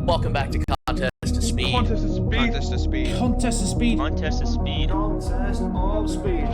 Welcome back to Contest to Speed. Contest of speed. Contest of speed. Contest of speed. Contest of speed. Contest of speed.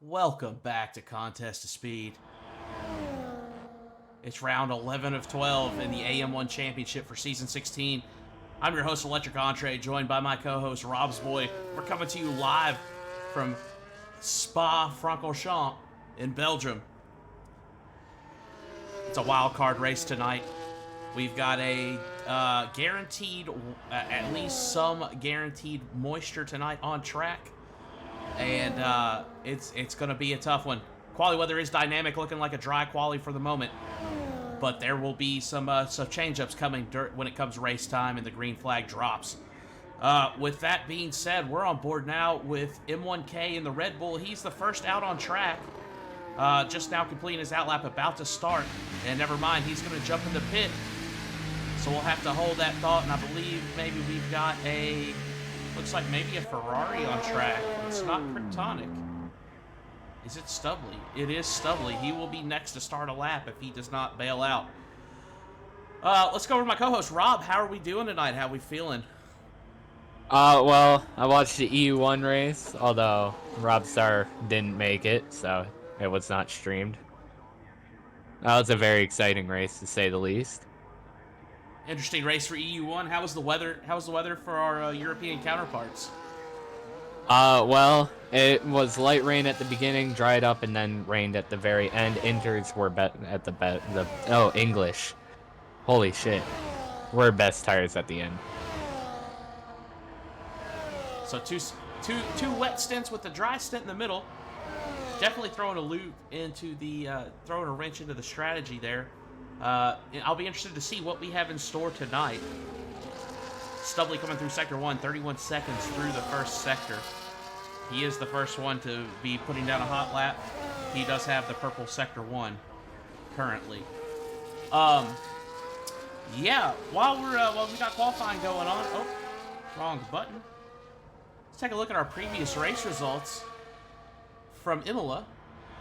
Welcome back to Contest to Speed. It's round 11 of 12 in the AM1 Championship for Season 16. I'm your host, Electric Entree, joined by my co-host, Rob's Boy. We're coming to you live from Spa-Francorchamps in Belgium. It's a wildcard race tonight. We've got a guaranteed, at least some guaranteed moisture tonight on track. And it's going to be a tough one. Quali weather is dynamic, looking like a dry quali for the moment. But there will be some change-ups coming when it comes race time and the green flag drops. With that being said, we're on board now with M1K in the Red Bull. He's the first out on track. Just now completing his outlap, about to start. And never mind, he's going to jump in the pit. So we'll have to hold that thought, and I believe maybe we've got looks like maybe a Ferrari on track. It's not Kryptonic. Is it Stubley? It is Stubley. He will be next to start a lap if he does not bail out. Let's go over to my co-host, Rob. How are we doing tonight? How are we feeling? Well, I watched the EU1 race, although Robstar didn't make it, so it was not streamed. That was a very exciting race, to say the least. Interesting race for EU1. How was the weather? How was the weather for our European counterparts? Well, it was light rain at the beginning, dried up, and then rained at the very end. Inters were English. Holy shit. Were best tires at the end. So two wet stints with the dry stint in the middle. Definitely throwing a loop into throwing a wrench into the strategy there. I'll be interested to see what we have in store tonight. Stubley coming through Sector 1, 31 seconds through the first sector. He is the first one to be putting down a hot lap. He does have the purple Sector 1 currently. Yeah, while we got qualifying going on, wrong button. Let's take a look at our previous race results from Imola.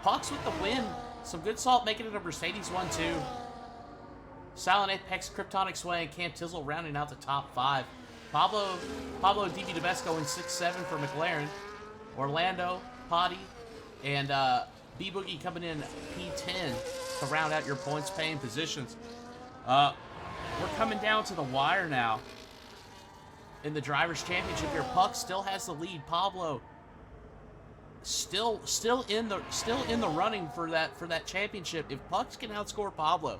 Pucks with the win. Some good salt making it a Mercedes 1-2. Silent Apex, Kryptonic Sway, and Cam Tizzle rounding out the top 5. Pablo DB DeBesco in 6-7 for McLaren. Orlando, Potty, and B-Boogie coming in P10 to round out your points-paying positions. We're coming down to the wire now in the Drivers' Championship here. Puck still has the lead. Pablo still in the running for that championship. If Pucks can outscore Pablo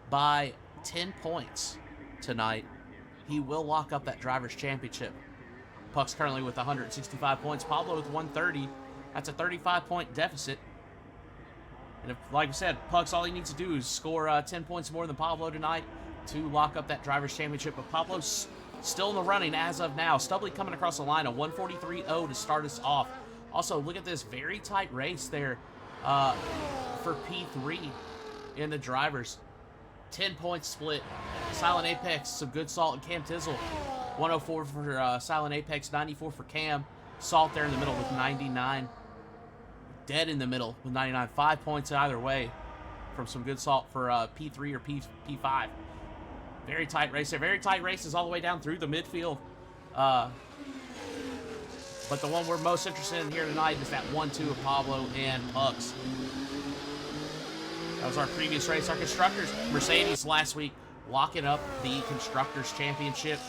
by 10 points tonight, he will lock up that Drivers' Championship. Puck's currently with 165 points. Pablo with 130. That's a 35-point deficit. And if, like I said, Pucks, all he needs to do is score 10 points more than Pablo tonight to lock up that Drivers' Championship. But Pablo's still in the running as of now. Stubley coming across the line, a 143.0 to start us off. Also, look at this very tight race there for P3 in the drivers. 10-point split. Silent Apex, some good salt, and Cam Tizzle. 104 for Silent Apex, 94 for Cam. Salt there in the middle with 99. Dead in the middle with 99. 5 points either way from some good salt for P3 or P5. Very tight race there. Very tight races all the way down through the midfield. But the one we're most interested in here tonight is that 1-2 of Pablo and Pucks. That was our previous race. Our Constructors, Mercedes last week, locking up the Constructors Championship.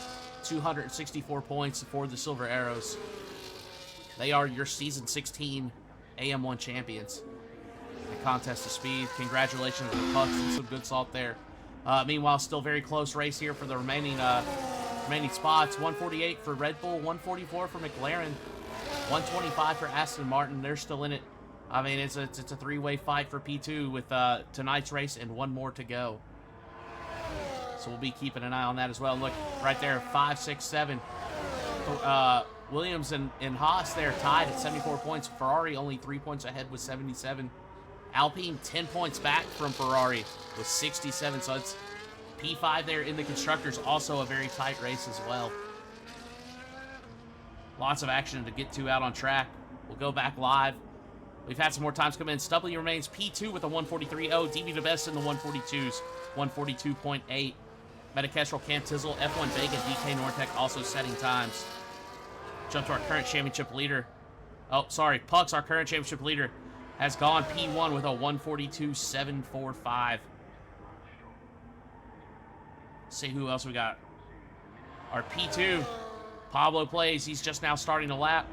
264 points for the Silver Arrows. They are your Season 16 AM1 champions. The contest of speed. Congratulations to the Pucks and some good salt there. Meanwhile, still very close race here for the remaining spots. 148 for Red Bull, 144 for McLaren, 125 for Aston Martin. They're still in it. I mean, it's a three-way fight for P2 with tonight's race and one more to go. So we'll be keeping an eye on that as well. Look, right there, 5, 6, 7. Williams and Haas there tied at 74 points. Ferrari only 3 points ahead with 77. Alpine 10 points back from Ferrari with 67. So it's P5 there in the Constructors. Also a very tight race as well. Lots of action to get to out on track. We'll go back live. We've had some more times come in. Stubley remains P2 with a 143.0. DB DeBest in the 142s, 142.8. Metakestrel, Cam Tizzle, F1 Vega, DK Nortec also setting times. Jump to our current championship leader. Oh, sorry. Pucks, our current championship leader, has gone P1 with a 142.745. See who else we got. Our P2, Pablo plays. He's just now starting a lap.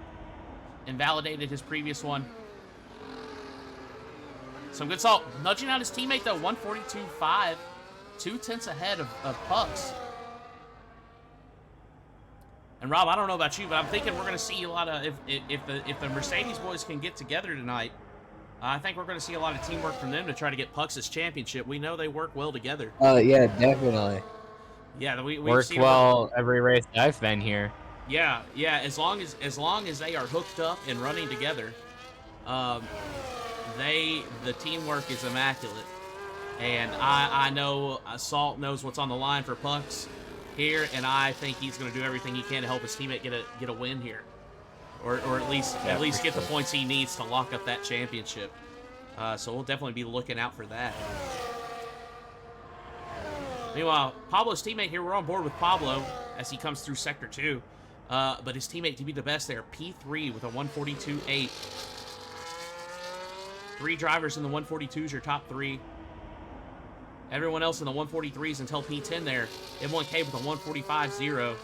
Invalidated his previous one. Some good salt. Nudging out his teammate, though, 142.5. 2/10 ahead of Pucks. And Rob, I don't know about you, but I'm thinking we're going to see a lot of, if the Mercedes boys can get together tonight, I think we're going to see a lot of teamwork from them to try to get Pucks' championship. We know they work well together. Oh, yeah, definitely. Yeah, we've worked seen well every race I've been here. Yeah, as long as they are hooked up and running together, the teamwork is immaculate. And I know Salt knows what's on the line for Pucks here, and I think he's going to do everything he can to help his teammate get a win here, or at least get the points he needs to lock up that championship. So we'll definitely be looking out for that. Meanwhile, Pablo's teammate here, we're on board with Pablo as he comes through Sector 2. But his teammate to be the best there, P3 with a 142.8. 3 drivers in the 142s, your top 3. Everyone else in the 143s until P10 there. M1K with a 145.0.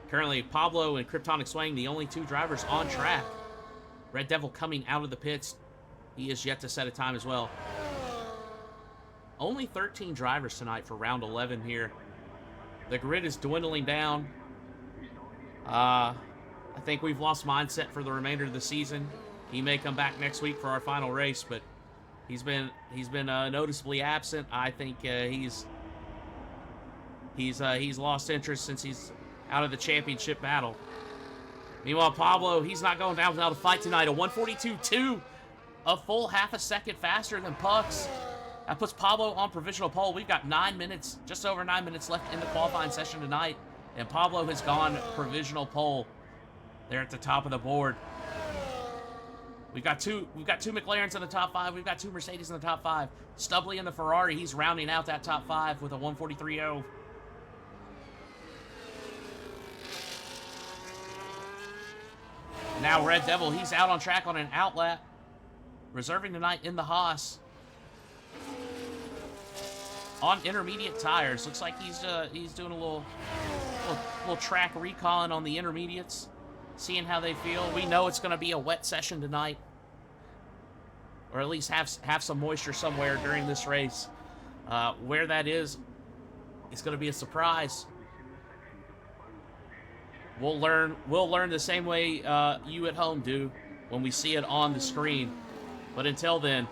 Currently, Pablo and Kryptonic Swang, the only 2 drivers on track. Red Devil coming out of the pits. He is yet to set a time as well. Only 13 drivers tonight for round 11 here. The grid is dwindling down. I think we've lost mindset for the remainder of the season. He may come back next week for our final race, but he's been noticeably absent. I think he's lost interest since he's out of the championship battle. Meanwhile, Pablo, he's not going down without a fight tonight. A 142.2, a full half a second faster than Pucks. That puts Pablo on provisional pole. We've got 9 minutes, just over 9 minutes left in the qualifying session tonight, and Pablo has gone provisional pole. They're at the top of the board. We've got two McLarens in the top 5. We've got 2 Mercedes in the top 5. Stubley in the Ferrari, he's rounding out that top 5 with a 143.0. Now Red Devil, he's out on track on an outlap, reserving tonight in the Haas. On intermediate tires. Looks like he's doing a little track recon on the intermediates, seeing how they feel. We know it's going to be a wet session tonight, or at least have some moisture somewhere during this race. Where that is going to be a surprise. We'll learn the same way you at home do when we see it on the screen. But until then,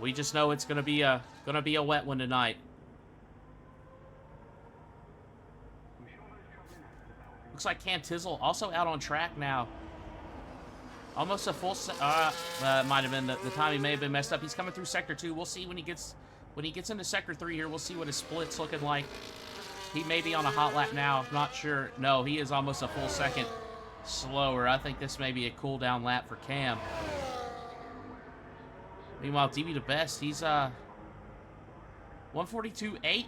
we just know it's going to be a wet one tonight. Looks like Cam Tizzle also out on track now. Almost a full might have been the timing may have been messed up. He's coming through Sector 2. We'll see when he gets into Sector 3 here. We'll see what his split's looking like. He may be on a hot lap now. I'm not sure. No, he is almost a full second slower. I think this may be a cool down lap for Cam. Meanwhile, DB the best, he's 142.8.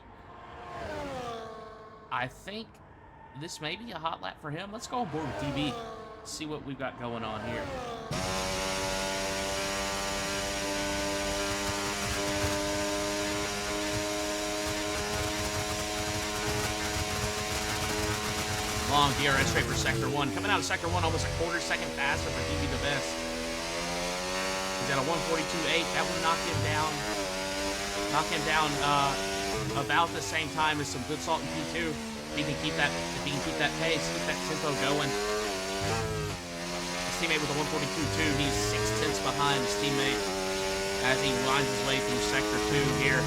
I think this may be a hot lap for him. Let's go on board with DB. See what we've got going on here. Long DRS straight for Sector 1. Coming out of Sector 1 almost a quarter second faster for DB the best. He's at a 142.8. That would knock him down. About the same time as some good salt in P2. If he can keep that pace, keep that tempo going. His teammate with a 142.2, he's 6/10 behind his teammate as he winds his way through Sector 2 here.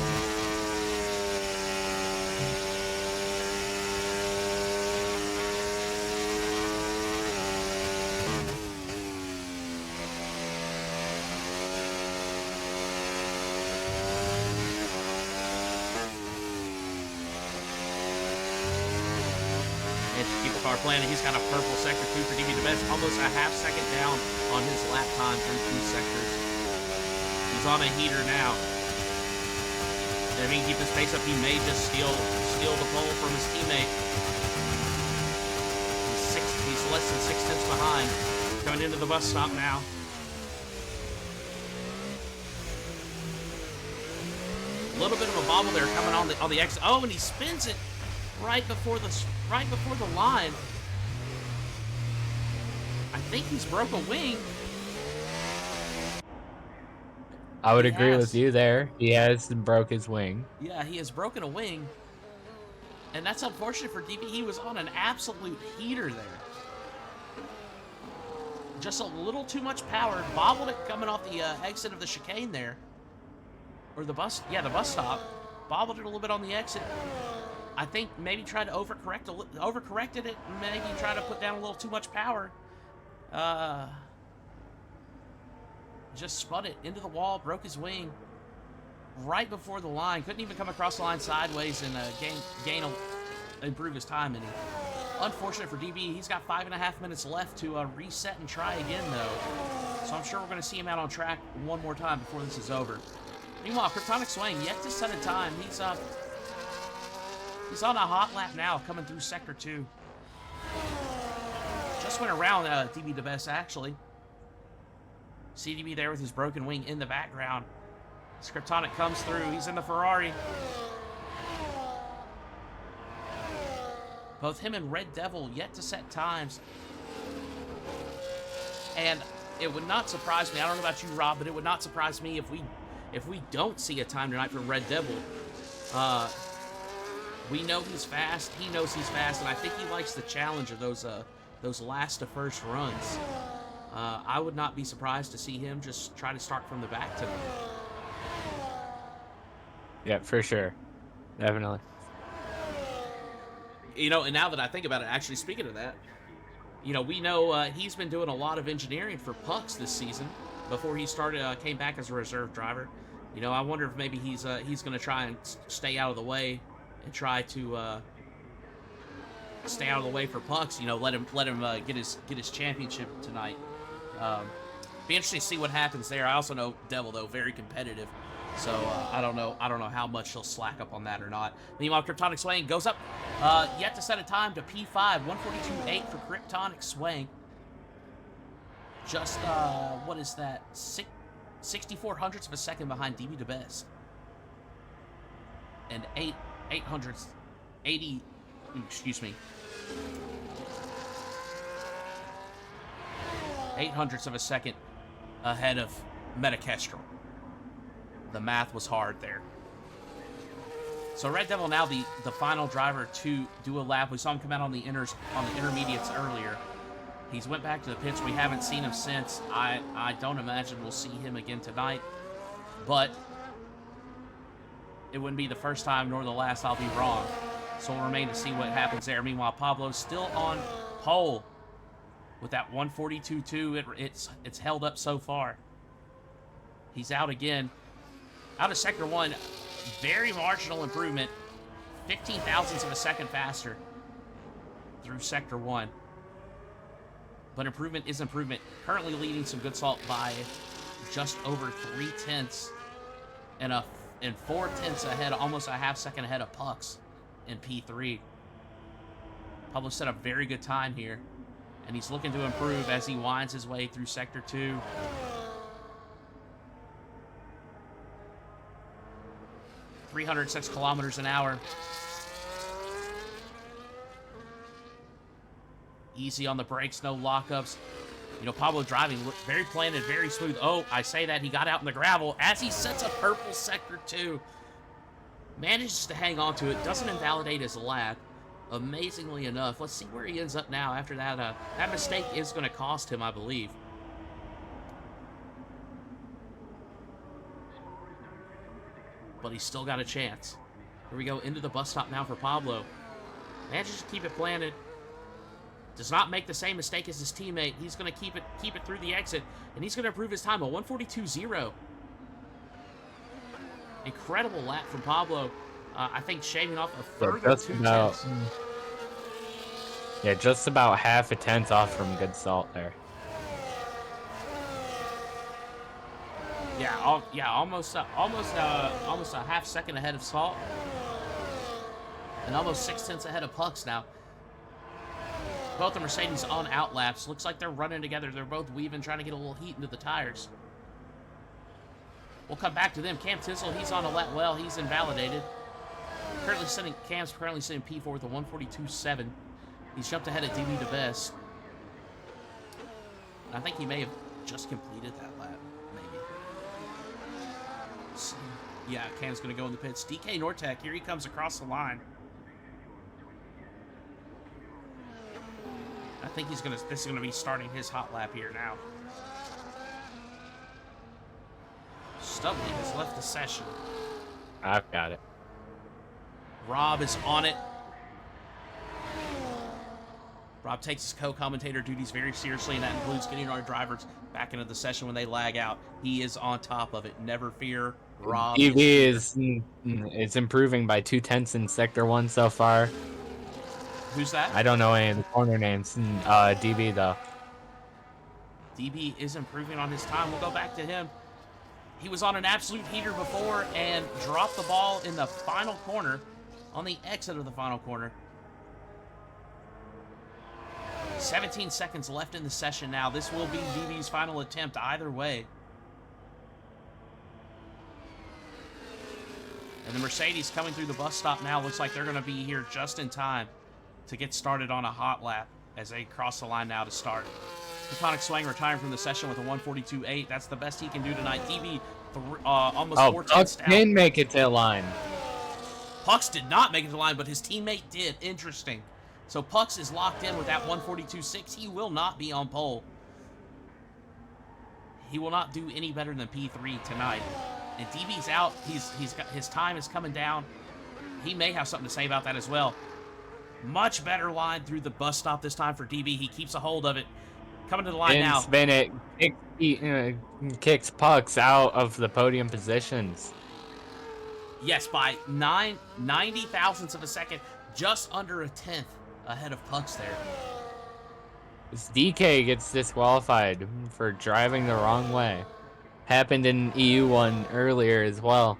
Planning. He's got a purple Sector 2 for DB the best, almost a half second down on his lap time through 2 sectors. He's on a heater now. If he can keep his pace up, he may just steal the pole from his teammate. He's less than 6/10 behind. Coming into the bus stop now. A little bit of a bobble there coming on the exit. Oh, and he spins it right before the line. I think he's broke a wing. I would agree with you there. He has broke his wing. Yeah, he has broken a wing. And that's unfortunate for DB. He was on an absolute heater there. Just a little too much power. Bobbled it coming off the exit of the chicane there. Or the bus stop. Bobbled it a little bit on the exit. I think maybe tried to overcorrected it, maybe tried to put down a little too much power. Just spun it into the wall, broke his wing right before the line. Couldn't even come across the line sideways and improve his time any. Unfortunate for DB. He's got 5.5 minutes left to reset and try again, though. So I'm sure we're going to see him out on track one more time before this is over. Meanwhile, Kryptonic Swing yet to set a time. He's on a hot lap now, coming through Sector 2. Just went around DB the best, actually. CDB there with his broken wing in the background. As Kryptonic comes through, he's in the Ferrari. Both him and Red Devil yet to set times. And it would not surprise me, I don't know about you, Rob, but it would not surprise me if we don't see a time tonight from Red Devil. We know he's fast, he knows he's fast, and I think he likes the challenge of those last to first runs. I would not be surprised to see him just try to start from the back tonight. Yeah, for sure. Definitely. You know, and now that I think about it, actually, speaking of that, you know, we know he's been doing a lot of engineering for Pucks this season before he came back as a reserve driver. You know, I wonder if maybe he's going to try and stay out of the way and try to stay out of the way for Pucks. You know, let him get his championship tonight. Be interesting to see what happens there. I also know Devil, though, very competitive. So I don't know how much he'll slack up on that or not. Meanwhile, Kryptonic Swing goes up, yet to set a time to P5, 142.8 for Kryptonic Swing. Just what is that? 64 hundredths of a second behind DB the best, and 8 hundredths of a second ahead of Metakestrel. The math was hard there. So Red Devil now the final driver to do a lap. We saw him come out on the intermediates earlier. He's went back to the pits. We haven't seen him since. I don't imagine we'll see him again tonight. But it wouldn't be the first time nor the last, I'll be wrong. So we'll remain to see what happens there. Meanwhile, Pablo's still on pole with that 142.2. It's held up so far. He's out again. Out of Sector 1, very marginal improvement. 15 thousandths of a second faster through Sector 1. But improvement is improvement. Currently leading some good salt by just over 3/10 and a and 4/10 ahead, almost a half second ahead of Pucks in P3. Pablo set a very good time here, and he's looking to improve as he winds his way through Sector 2. .306 kilometers an hour. Easy on the brakes, no lockups. You know, Pablo driving very planted, very smooth. Oh, I say that, he got out in the gravel as he sets a purple Sector 2. Manages to hang on to it, doesn't invalidate his lap. Amazingly enough. Let's see where he ends up now after that. That mistake is going to cost him, I believe. But he's still got a chance. Here we go, into the bus stop now for Pablo. Manages to keep it planted. Does not make the same mistake as his teammate. He's going to keep it through the exit, and he's going to improve his time, a 1:42.0. Incredible lap from Pablo. I think shaving off a further 2/10. Yeah, just about half a tenth off from Good Salt there. Yeah, almost a half second ahead of Salt, and almost 6/10 ahead of Pucks now. Both the Mercedes on out laps. Looks like they're running together. They're both weaving, trying to get a little heat into the tires. We'll come back to them. Cam Tinsel, he's on a lap well. He's invalidated. Cam's currently sitting P4 with a 1:42.7. He's jumped ahead of DB DeBest. I think he may have just completed that lap, maybe. So, yeah, Cam's going to go in the pits. DK Nortec, here he comes across the line. I think this is going to be starting his hot lap here now. Stubley has left the session. I've got it. Rob is on it. Rob takes his co-commentator duties very seriously, and that includes getting our drivers back into the session when they lag out. He is on top of it. Never fear, Rob. DB is improving by 2/10 in Sector 1 so far. Who's that? I don't know any of the corner names. DB, though. DB is improving on his time. We'll go back to him. He was on an absolute heater before and dropped the ball in the final corner, on the exit of the final corner. 17 seconds left in the session now. This will be DB's final attempt either way. And the Mercedes coming through the bus stop now. Looks like they're going to be here just in time to get started on a hot lap as they cross the line now to start. Teutonic Swang retiring from the session with a 1:42.8. That's the best he can do tonight. DB almost 4 tenths down. Didn't make it to the line. Pucks did not make it to the line, but his teammate did. Interesting. So Pucks is locked in with that 1:42.6. He will not be on pole. He will not do any better than P3 tonight. And DB's out. He's got his time is coming down. He may have something to say about that as well. Much better line through the bus stop this time for DB. He keeps a hold of it. Coming to the line now. Spin it. Kicks Pucks out of the podium positions. Yes, by 90 thousandths of a second. Just under a tenth ahead of Pucks there. This DK gets disqualified for driving the wrong way. Happened in EU1 earlier as well.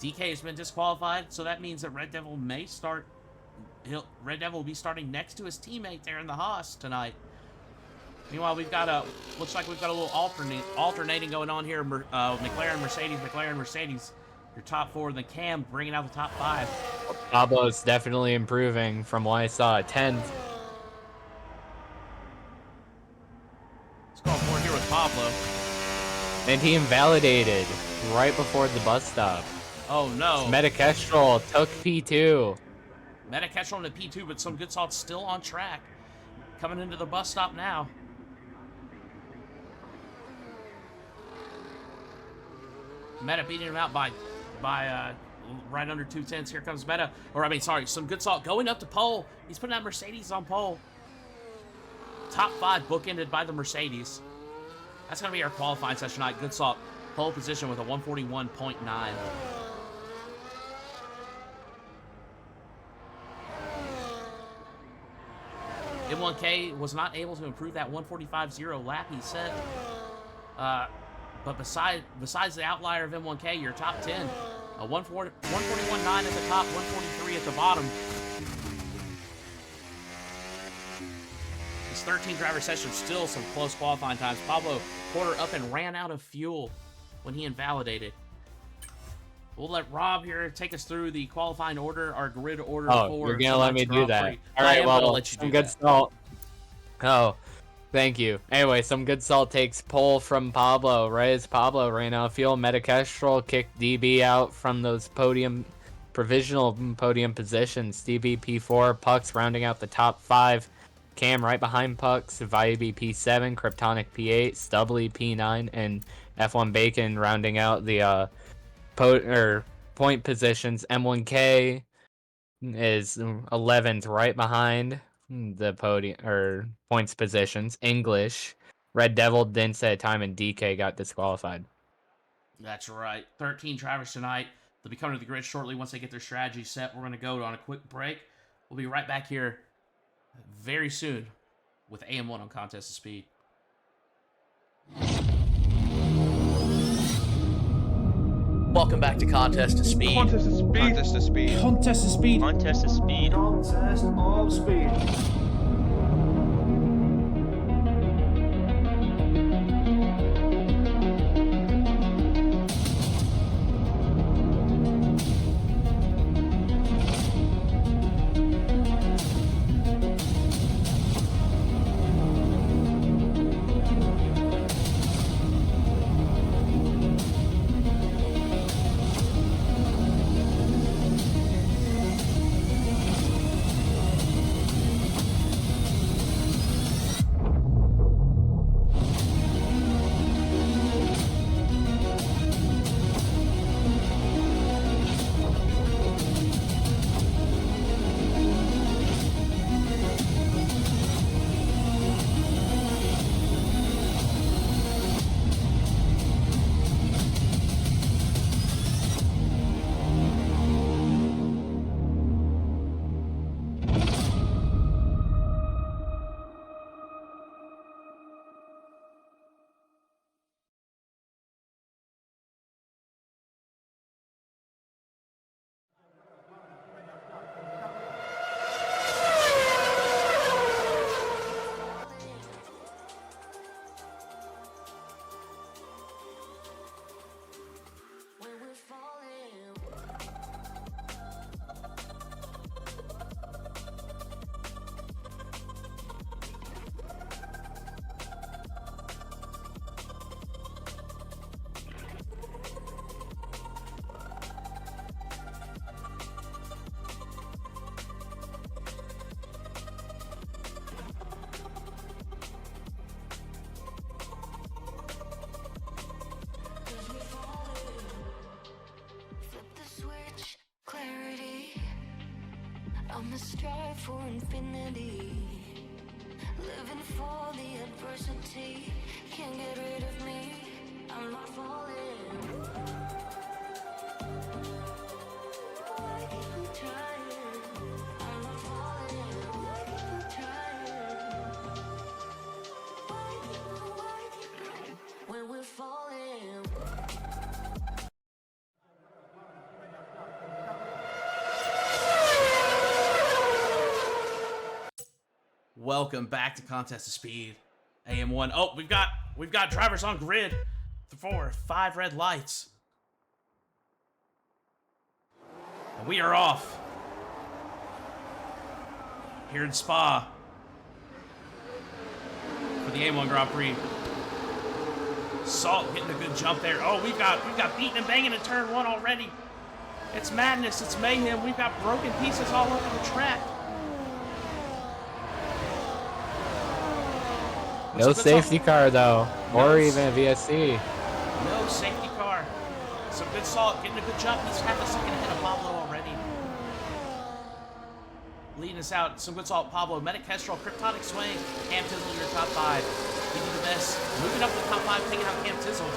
DK has been disqualified, so that means that Red Devil may start. Red Devil will be starting next to his teammate there in the Haas tonight. Meanwhile, looks like we've got a little alternating going on here. McLaren, Mercedes. Your top four, then Cam bringing out the top 5. Pablo's definitely improving from what I saw at 10th. Let's go forward here with Pablo. And he invalidated right before the bus stop. Oh no. Metakestrel took P2. Metakestrel into P2, but some Good Salt's still on track. Coming into the bus stop now. Meta beating him out by right under 2/10. Here comes Meta. Some Good Salt going up to pole. He's putting that Mercedes on pole. Top 5 bookended by the Mercedes. That's going to be our qualifying session tonight. Good Salt, pole position with a 141.9. M1K was not able to improve that 145.0 lap he set. But besides the outlier of M1K, your top 10, 141.9 at the top, 143 at the bottom. This 13-driver session, still some close qualifying times. Pablo Porter up and ran out of fuel when he invalidated. We'll let Rob here take us through the qualifying order, our grid order for you're gonna let me do that. Prix. All right, well, let you some do good that. salt. Oh, thank you. Anyway, some good salt takes pole from Pablo. Right as Pablo ran out of fuel, Metakestrel kicked DB out from those provisional podium positions. DB P4, Pucks rounding out the top 5. Cam right behind Pucks, Vibe P7, Kryptonic P8, Stubbly P9, and F1 Bacon rounding out the point positions. M1K is 11th, right behind the podium points positions. English, Red Devil didn't set a time, and DK got disqualified. That's right. 13 drivers tonight. They'll be coming to the grid shortly once they get their strategy set. We're going to go on a quick break. We'll be right back here very soon with AM1 on Contest of Speed. Welcome back to Contest of Speed. Contest of speed. Contest of speed. Contest of speed. Contest of speed. Contest of speed. I'ma strive for infinity, living for the adversity. Can't get rid of me, I'm not falling. I keep trying, I'm not falling. I keep trying. When we're falling. Welcome back to Contest of Speed, AM1. Oh, we've got drivers on grid for 5 red lights, and we are off here in Spa for the AM1 Grand Prix. Salt getting a good jump there. Oh, we've got beating and banging in turn 1 already. It's madness. It's mayhem. We've got broken pieces all over the track. No safety car though, or even a VSC. No safety car. Some good salt, getting a good jump. He's half a second ahead of Pablo already. Leading us out, some good salt. Pablo, Metakestrel, Kryptonic Swing, Cam Tizzle, your top 5. You do the best. Moving up to the top 5, taking out Cam Tizzle.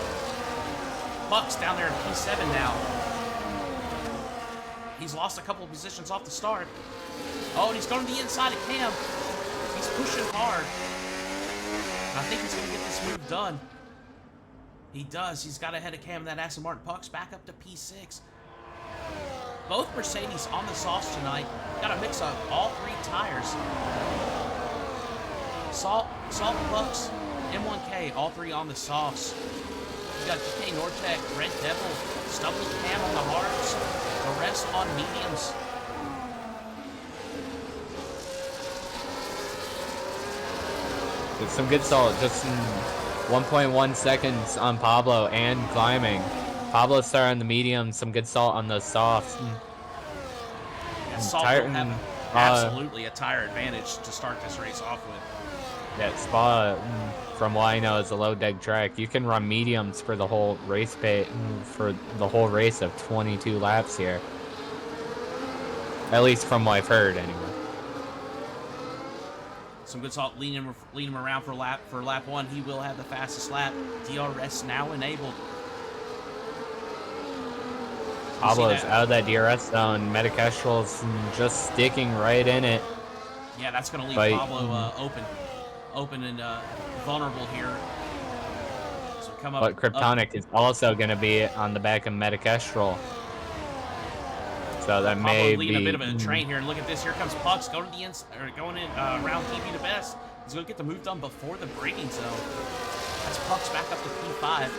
Buck's down there in P7 now. He's lost a couple of positions off the start. Oh, and he's going to the inside of Cam. He's pushing hard. I think he's going to get this move done. He does. He's got ahead of Cam. That Aston Martin Puck's back up to P6. Both Mercedes on the softs tonight. Got a mix of all 3 tires. Salt Pucks, M1K, all 3 on the softs. You got DK Nortec, Red Devil, Stubble Cam on the hards. The rest on mediums. It's some good salt, just 1.1 seconds on Pablo and climbing. Pablo started on the medium, some good salt on those softs. Yeah, Salt will have absolutely a tire advantage to start this race off with. That Spa, from what I know, is a low deck track. You can run mediums for the whole race for the whole race of 22 laps here. At least from what I've heard, anyway. Some good salt leading him around for lap 1. He will have the fastest lap. DRS now enabled. Pablo's out of that DRS zone. Metakestrel's just sticking right in it. Yeah, that's going to leave Pablo open and vulnerable here. So come up. But Kryptonic is also going to be on the back of Metakestrel. So that Pablo may leading be a bit of a train here. And look at this. Here comes Pucks going to the going in around TV to best. He's going to get the move done before the braking zone. That's Pucks back up to P5,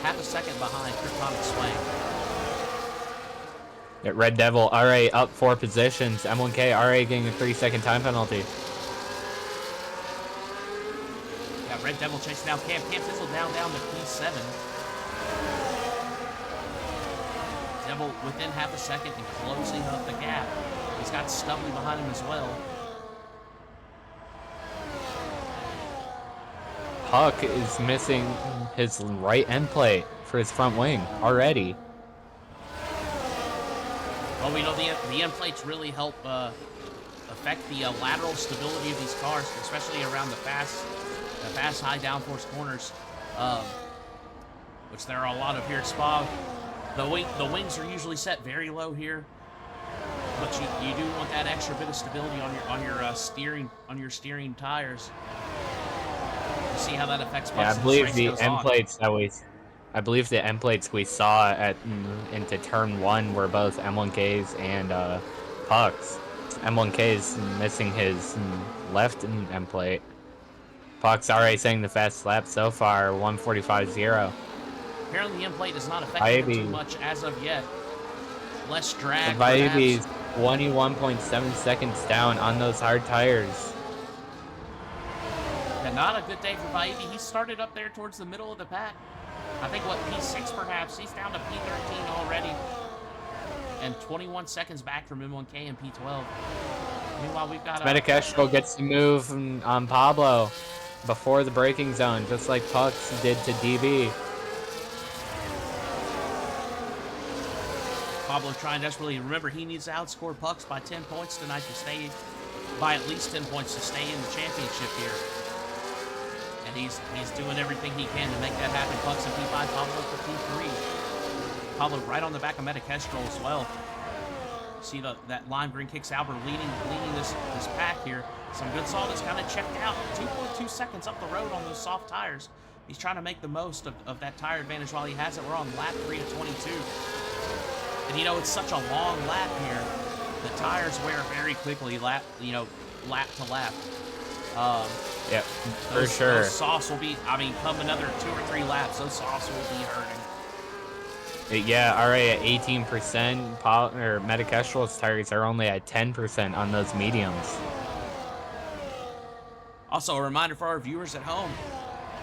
half a second behind Kryptonic Swing. Get Red Devil, RA up 4 positions. M1K, RA getting a 3-second time penalty. Got Red Devil chasing down Cam. Cam fizzled down to P7. Devil within half a second and closing up the gap. He's got Stubbly behind him as well. Puck is missing his right end plate for his front wing already. Well, we know the end plates really help affect the lateral stability of these cars, especially around the fast high downforce corners, which there are a lot of here at Spa. The wings are usually set very low here, but you do want that extra bit of stability on your steering tires. We'll see how that affects. Yeah, I believe the end plates we saw into turn 1 were both M1Ks and Pucks. M1K's missing his left end plate. Pucks already saying the fastest lap so far, 1:45.0. Apparently the end plate is not affecting him too much as of yet. Less drag. Vaibi's 21.7 seconds down on those hard tires. And not a good day for Vaibi. He started up there towards the middle of the pack. I think, P6 perhaps? He's down to P13 already. And 21 seconds back from M1K and P12. Meanwhile, we've got... Metakestrel gets to move on Pablo before the braking zone, just like Pucks did to DB. Pablo trying desperately. Remember, he needs to outscore Pucks by 10 points tonight to stay... by at least 10 points to stay in the championship here. And he's doing everything he can to make that happen. Pucks in P5, Pablo for P3. Pablo right on the back of Metakestrel as well. See that lime green kicks Albert leading this pack here. Some good salt is kind of checked out. 2.2 seconds up the road on those soft tires. He's trying to make the most of that tire advantage while he has it. We're on lap 3 of 22. And it's such a long lap here. The tires wear very quickly, lap to lap. Yep, for sure. Those softs will be, come another 2 or 3 laps, those softs will be hurting. Yeah, already at 18%. Metakestrel's tires are only at 10% on those mediums. Also, a reminder for our viewers at home,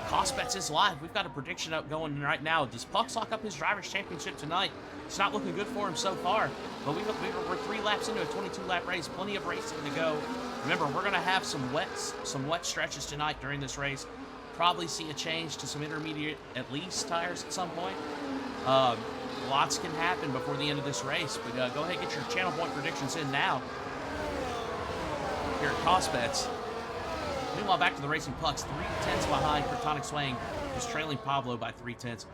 Cost Bets is live. We've got a prediction up going right now. Does Pucks lock up his Drivers' Championship tonight? It's not looking good for him so far, but we're 3 laps into a 22-lap race. Plenty of racing to go. Remember, we're going to have some wet stretches tonight during this race. Probably see a change to some intermediate, at least, tires at some point. Lots can happen before the end of this race, but go ahead and get your channel point predictions in now. Here at Cost Bets. Meanwhile, back to the racing. Pucks, 3/10 behind Kryptonic Swaying, who's trailing Pablo by 3/10.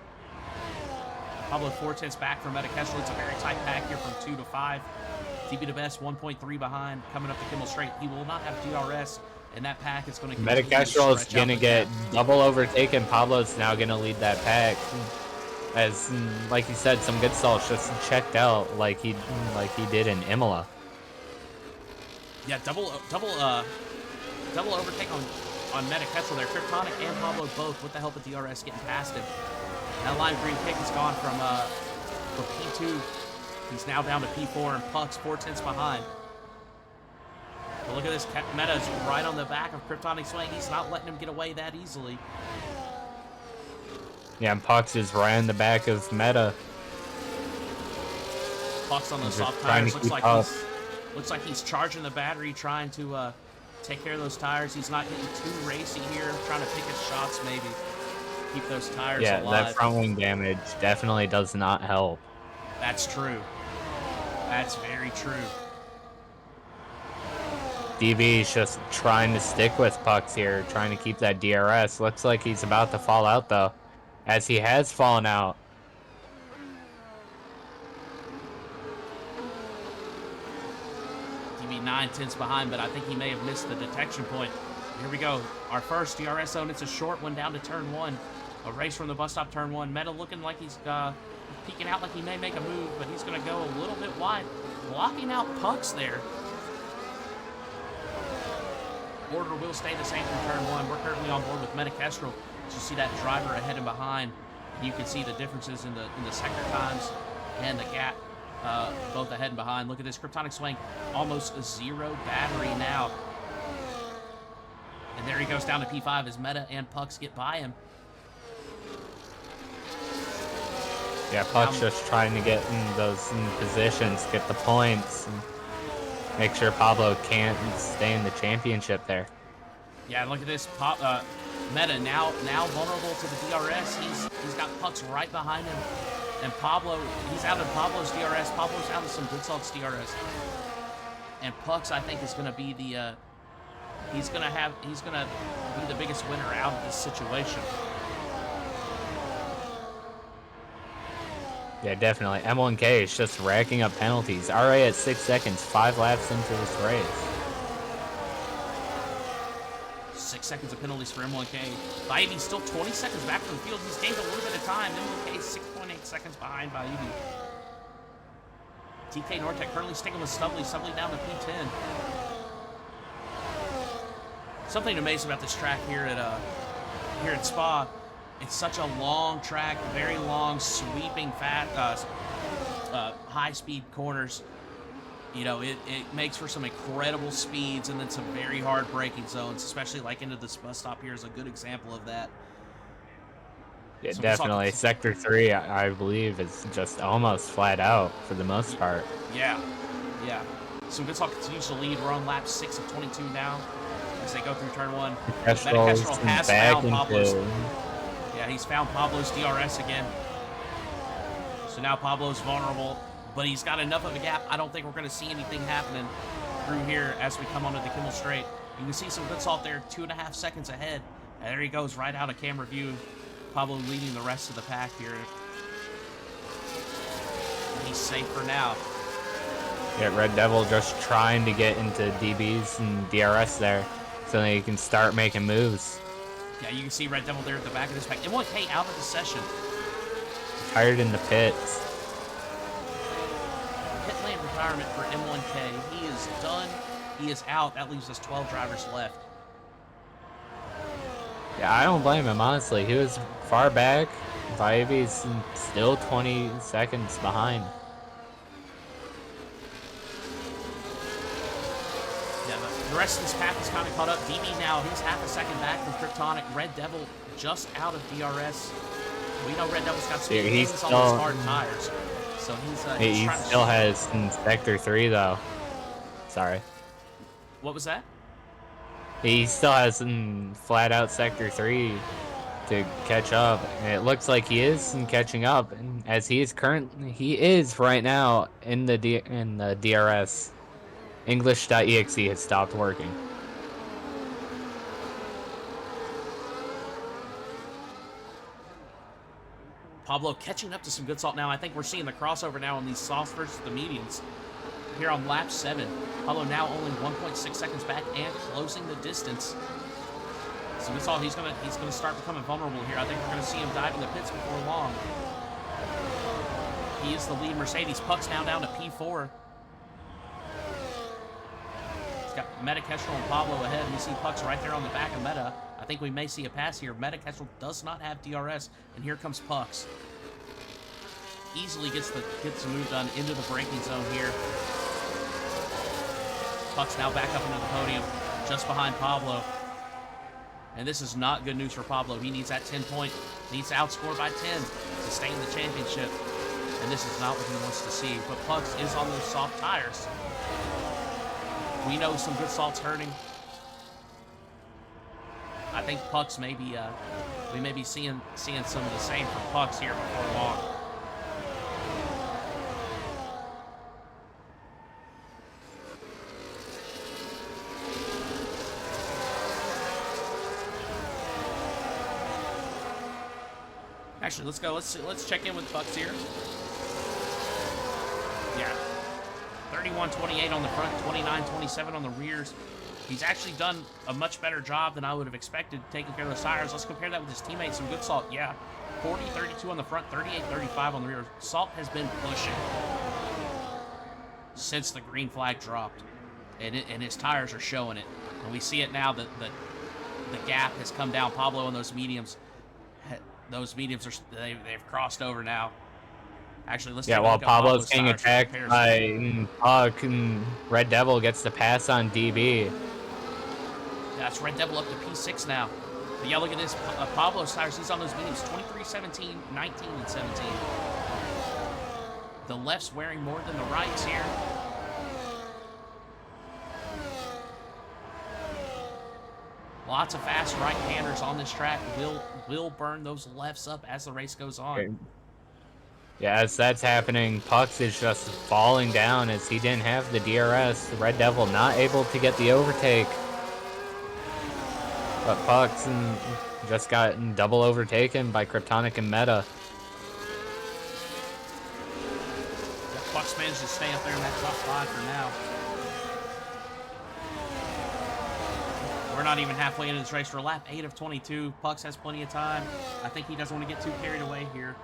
Pablo 4/10 back from Metakestrel. It's a very tight pack here from 2 to 5. TB to best, 1.3 behind. Coming up the Kimmel Straight, he will not have DRS. and that pack is going to Metacastrol is going to get double overtaken. Pablo's now going to lead that pack. As, like you said, some good salts just checked out like he did in Imola. Yeah, double overtake on Metacastrol there. Kryptonic and Pablo both with the help of DRS getting past him. That lime green pick has gone from P2. He's now down to P4, and Puck's 4/10 behind. But look at this. Meta's right on the back of Kryptonic Swing. He's not letting him get away that easily. Yeah, and Puck's is right on the back of Meta. Puck's on the He's soft just trying tires. to keep Looks like he's charging the battery, trying to take care of those tires. He's not getting too racy here, trying to pick his shots maybe. Keep those tires alive. Yeah, that front wing damage definitely does not help. That's true. That's very true. DB is just trying to stick with Pucks here, trying to keep that DRS. Looks like he's about to fall out, though, as he has fallen out. DB 9/10 behind, but I think he may have missed the detection point. Here we go. Our first DRS zone. It's a short one down to turn 1. A race from the bus stop, turn 1. Meta looking like he's peeking out like he may make a move, but he's going to go a little bit wide. Blocking out Pucks there. Order will stay the same from turn 1. We're currently on board with Metacastrol. So you see that driver ahead and behind. You can see the differences in the sector times and the gap, both ahead and behind. Look at this Kryptonic Swing, almost a 0 battery now. And there he goes down to P5 as Meta and Pucks get by him. Yeah, Puck's just trying to get in those positions, get the points, and make sure Pablo can't stay in the championship there. Yeah, look at this. Meta now vulnerable to the DRS. He's got Pucks right behind him, and Pablo, he's out of Pablo's DRS. Pablo's out of some good salts DRS, and Pucks I think is going to be the he's going to be the biggest winner out of this situation. Yeah, definitely. M1K is just racking up penalties. Already at 6 seconds, 5 laps into this race. 6 seconds of penalties for M1K. Baivy still 20 seconds back from the field. He's gained a little bit of time. M1K 6.8 seconds behind Baivy. TK Nortec currently sticking with Stubley. Stubley down to P10. Something amazing about this track here at Spa. It's such a long track, very long, sweeping, high-speed corners. You know, it makes for some incredible speeds and then some very hard braking zones, especially like into this bus stop here is a good example of that. Yeah, so definitely. Sector 3, I believe, is just almost flat out for the most part. Yeah. Some good talk continues to lead. We're on lap 6 of 22 now as they go through turn 1. Metacastrol has found Pablo's. Yeah, he's found Pablo's DRS again. So now Pablo's vulnerable, but he's got enough of a gap. I don't think we're going to see anything happening through here as we come onto the Kimmel Straight. You can see some good salt there, 2.5 seconds ahead. And there he goes, right out of camera view. Pablo leading the rest of the pack here. And he's safe for now. Yeah, Red Devil just trying to get into DBs and DRS there so that he can start making moves. Yeah, you can see Red Devil there at the back of this pack. M1K out of the session. Tired in the pits. Pit lane retirement for M1K. He is done. He is out. That leaves us 12 drivers left. Yeah, I don't blame him, honestly. He was far back. Vivey's still 20 seconds behind. The rest of this pack is kind of caught up. DB now, he's half a second back from Kryptonic. Red Devil just out of DRS. We know Red Devil's got speed. He's still on those hard tires. So he still has in Sector 3, though. Sorry. What was that? He still has flat out Sector 3 to catch up. And it looks like he is catching up, and as he is right now in the DRS. English.exe has stopped working. Pablo catching up to some good salt now. I think we're seeing the crossover now on these soft versus the mediums. here on lap 7. Pablo now only 1.6 seconds back and closing the distance. So that's all. He's gonna start becoming vulnerable here. I think we're gonna see him dive in the pits before long. He is the lead Mercedes. Puck's now down to P4. He's got Meta, Kestrel, and Pablo ahead. We see Puck's right there on the back of Meta. I think we may see a pass here. Meta, does not have DRS, and here comes Puck's. Easily gets the move done into the braking zone here. Puck's now back up into the podium, just behind Pablo. And this is not good news for Pablo. He needs that 10 point, needs to outscore by 10 to stay in the championship. And this is not what he wants to see. But Puck's is on those soft tires. We know some good salt's hurting. I think Puck's maybe we may be seeing some of the same from Puck's here before long. Actually, let's go. Let's check in with Puck's here. Yeah, 31-28 on the front, 29-27 on the rears. He's actually done a much better job than I would have expected taking care of those tires. Let's compare that with his teammates. Some good Salt, yeah. 40-32 on the front, 38-35 on the rear. Salt has been pushing since the green flag dropped, and his tires are showing it. And we see it now that the gap has come down. Pablo and those mediums they've crossed over now. Actually, let's take a while look at Pablo's getting tires for attacked comparison. by Puck, and Red Devil gets the pass on DB. That's Red Devil up to P6 now. But yeah, look at this. Pablo's tires, he's on those mediums. 23-17, 19 and 17. The left's wearing more than the rights here. Lots of fast right-handers on this track will burn those lefts up as the race goes on. Yeah, as that's happening, Pucks is just falling down as he didn't have the DRS. Red Devil not able to get the overtake. But Pucks just got double overtaken by Kryptonic and Meta. Pucks managed to stay up there in that top 5 for now. We're not even halfway into this race. We're lap 8 of 22. Pucks has plenty of time. I think he doesn't want to get too carried away here.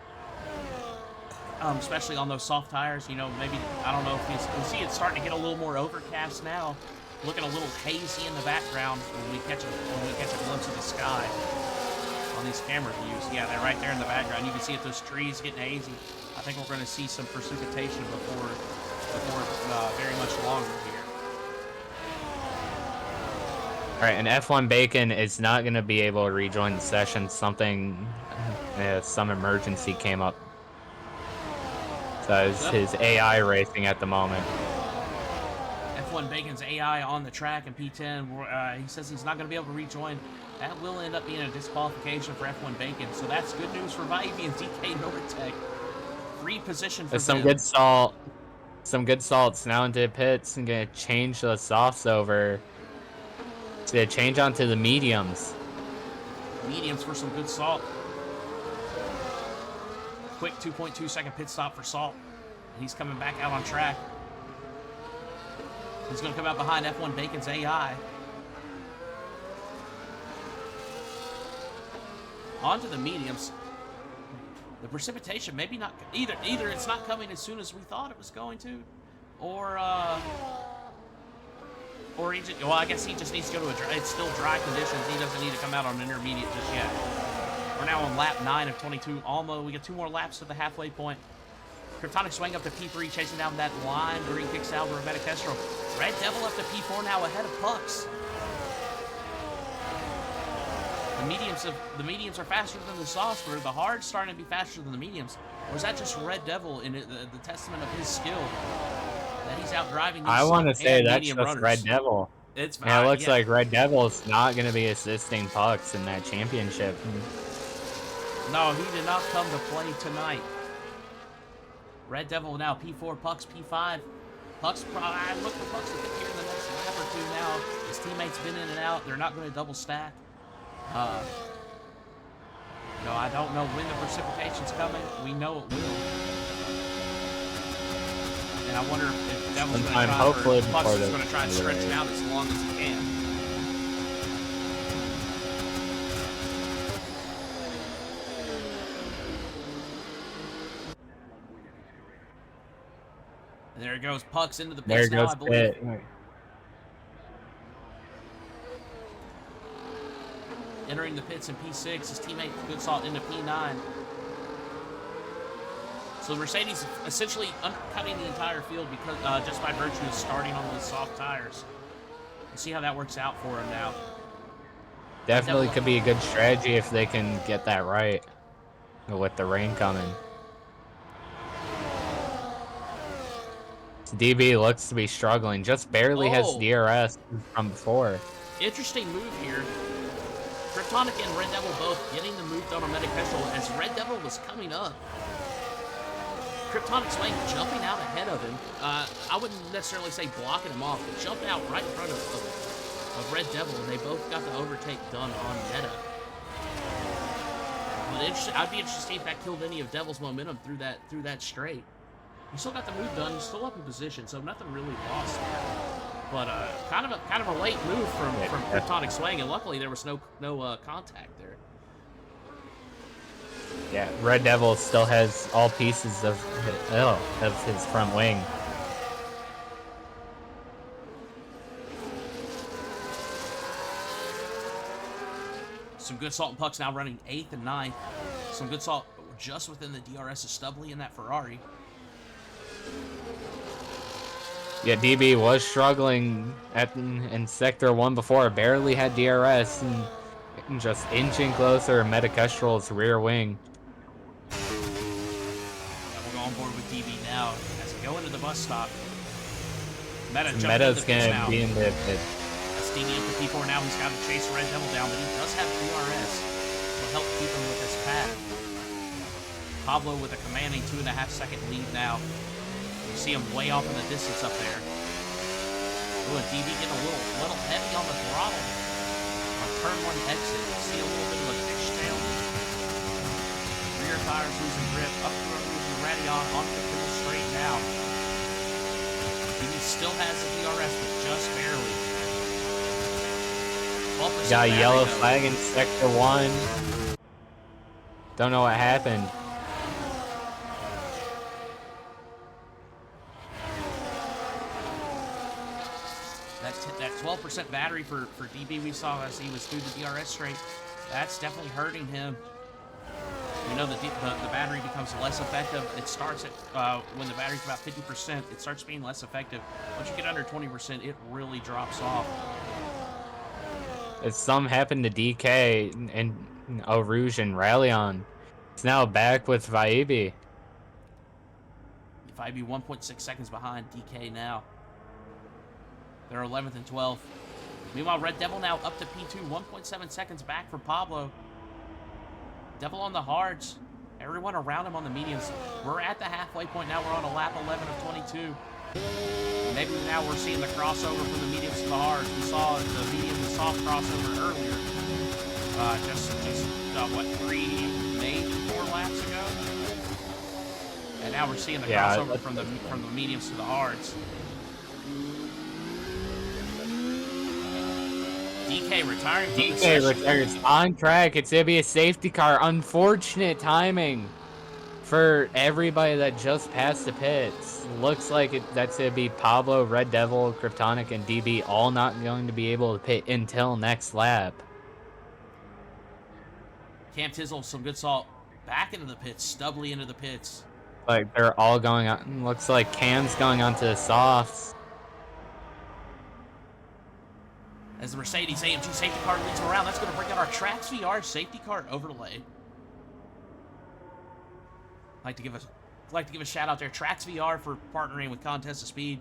Especially on those soft tires. You know, maybe, I don't know if you can see it's starting to get a little more overcast now. Looking a little hazy in the background when we catch a glimpse of the sky on these camera views. Yeah, they're right there in the background. You can see it, those trees getting hazy. I think we're going to see some precipitation before very much longer here. All right, and F1 Bacon is not going to be able to rejoin the session. Some emergency came up. So it's his AI racing at the moment. F1 Bacon's AI on the track in P10. He says he's not going to be able to rejoin. That will end up being a disqualification for F1 Bacon. So that's good news for Vivey and DK Nortec. Free position for Some them. good salt. Some good salts now into the pits and going to change the softs over. It's going to change onto the mediums. Mediums for some good Salt. Quick 2.2 second pit stop for Salt. He's coming back out on track. He's going to come out behind F1 Bacon's AI. Onto the mediums. The precipitation maybe not either it's not coming as soon as we thought it was going to, or he just, well, I guess he just needs to go to it's still dry conditions. He doesn't need to come out on intermediate just yet. We're now on lap 9 of 22. Almost, we get 2 more laps to the halfway point. Kryptonic swing up to P3, chasing down that line. Green kicks out over Meta Kestrel. Red Devil up to P4 now, ahead of Pucks. The mediums are faster than the softs, but the hard's starting to be faster than the mediums. Or is that just Red Devil in the testament of his skill that he's out driving these I want to say that's medium just runners? Red Devil. It looks like Red Devil's not going to be assisting Pucks in that championship. No, he did not come to play tonight. Red Devil now P4, Pucks P5. Pucks, I look for Pucks to get here in the next lap or two now. His teammates been in and out. They're not going to double stack. No, I don't know when the precipitation's coming. We know it will. And I wonder if Devil's going to Sometime, try, hopefully, or Pucks before is the going to try and end of the stretch it race. out as long as he can. And there goes Pucks into the There pits now, goes I believe. Pitt. Entering the pits in P6, his teammate Good Salt into P9. So Mercedes essentially undercutting the entire field because just by virtue of starting on those soft tires. We'll see how that works out for him now. Definitely could be a good strategy if they can get that right with the rain coming. DB looks to be struggling, just barely has Oh. DRS from before. Interesting move here. Kryptonic and Red Devil both getting the move done on Metacasual as Red Devil was coming up. Kryptonic Swing jumping out ahead of him. I wouldn't necessarily say blocking him off, but jumped out right in front of Red Devil, and they both got the overtake done on Meta. But I'd be interested to see if that killed any of Devil's momentum through that straight. He still got the move done. He's still up in position, so nothing really lost there. But kind of a late move from Kryptonic Swing, and luckily there was no contact there. Yeah, Red Devil still has all pieces of his front wing. Some Good Salt and Pucks now running 8th and 9th. Some Good Salt just within the DRS of Stubbly in that Ferrari. Yeah, DB was struggling in Sector 1 before, barely had DRS, and just inching closer Metakestrel's rear wing. Yeah, we'll go on board with DB now as we go into the bus stop. Meta's going to be in the pit. That's DB up to P4 now. He's got to chase Red Devil down, but he does have DRS. Will help keep him with his path. Pablo with a commanding 2.5-second lead now. You see him way off in the distance up there. Ooh, and DB getting a little heavy on the throttle. On turn 1 exit, you see a little bit of a fishtail. Rear tires losing grip. Up the road losing Radion onto the middle straight now. DB still has the DRS, but just barely. 12% Got a yellow though. flag in Sector 1. Don't know what happened. That 12% battery for DB we saw as he was through the DRS straight, that's definitely hurting him. We know that the battery becomes less effective. It starts at, when the battery's about 50%, it starts being less effective. Once you get under 20%, it really drops off. It's some happened to DK and Eau Rouge and Rallion. It's now back with Vaibi. Vaibi 1.6 seconds behind DK now. They're 11th and 12th. Meanwhile, Red Devil now up to P2, 1.7 seconds back for Pablo. Devil on the hards. Everyone around him on the mediums. We're at the halfway point now. We're on a lap 11 of 22. Maybe now we're seeing the crossover from the mediums to the hards. We saw the medium to soft crossover earlier. Just what, 3, maybe 4 laps ago? And now we're seeing the crossover from the mediums to the hards. DK retiring. DK retires on track. It's going to be a safety car. Unfortunate timing for everybody that just passed the pits. Looks like that's going to be Pablo, Red Devil, Kryptonic, and DB all not going to be able to pit until next lap. Cam Tizzle, some Good Salt back into the pits. Stubbly into the pits. Like they're all going on. Looks like Cam's going onto the softs. As the Mercedes AM2 safety car leads around, that's going to bring out our Trax VR safety car overlay. I'd like to give a shout out there, Trax VR, for partnering with Contest of Speed.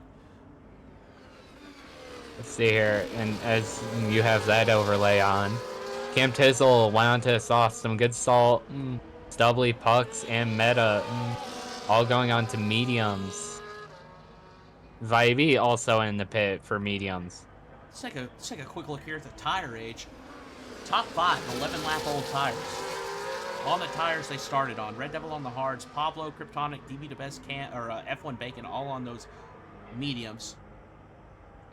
Let's see here, and as you have that overlay on, Cam Tizzle went onto the softs. Some Good Salt, Stubbly, Pucks, and Meta, all going on to mediums. Vaibi also in the pit for mediums. Let's take a quick look here at the tire age. Top 5, 11-lap-old tires. on the tires they started on. Red Devil on the hards, Pablo, Kryptonic, DB the best F1 Bacon all on those mediums.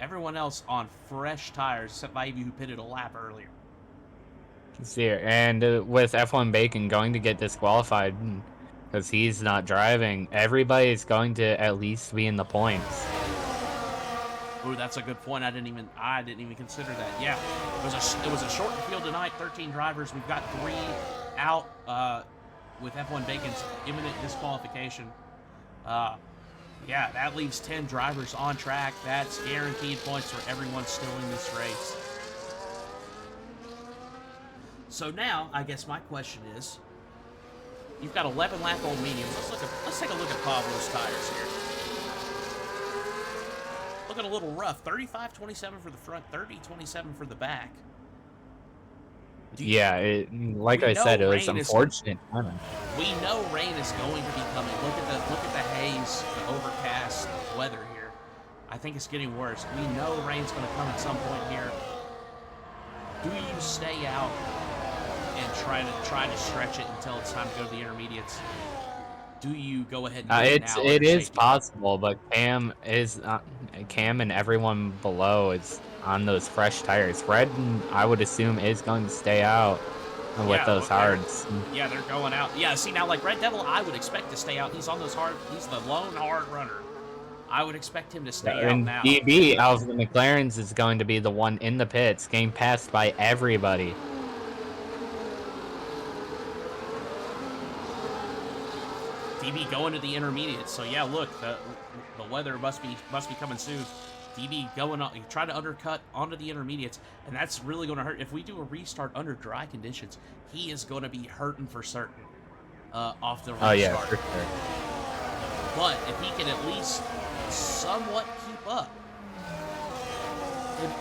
Everyone else on fresh tires, except Ivy who pitted a lap earlier. See, and with F1 Bacon going to get disqualified because he's not driving, everybody's going to at least be in the points. Ooh, that's a good point. I didn't even consider that. Yeah, it was a shortened field tonight. 13 drivers. We've got 3 out with F1 Bacon's imminent disqualification. Yeah, that leaves 10 drivers on track. That's guaranteed points for everyone still in this race. So now, I guess my question is, you've got 11 lap old mediums. Let's take a look at Pablo's tires here. Looking a little rough. 35-27 for the front, 30-27 for the back. Yeah, like I said, it was unfortunate. We know rain is going to be coming. Look at the haze, the overcast weather here. I think it's getting worse. We know rain's going to come at some point here. Do you stay out and try to stretch it until it's time to go to the intermediates? Do you go ahead and it is possible, but Cam and everyone below is on those fresh tires. Red, I would assume, is going to stay out with those hards. Yeah, they're going out. Yeah, see now, like Red Devil, I would expect to stay out. He's on those hard. He's the lone hard runner. I would expect him to stay out now. DB out of the McLarens is going to be the one in the pits, getting passed by everybody. DB going to the intermediate. So yeah, look, the weather must be coming soon. DB going on, try to undercut onto the intermediates, and that's really going to hurt. If we do a restart under dry conditions, he is going to be hurting for certain off the restart. Oh yeah, for sure. But if he can at least somewhat keep up,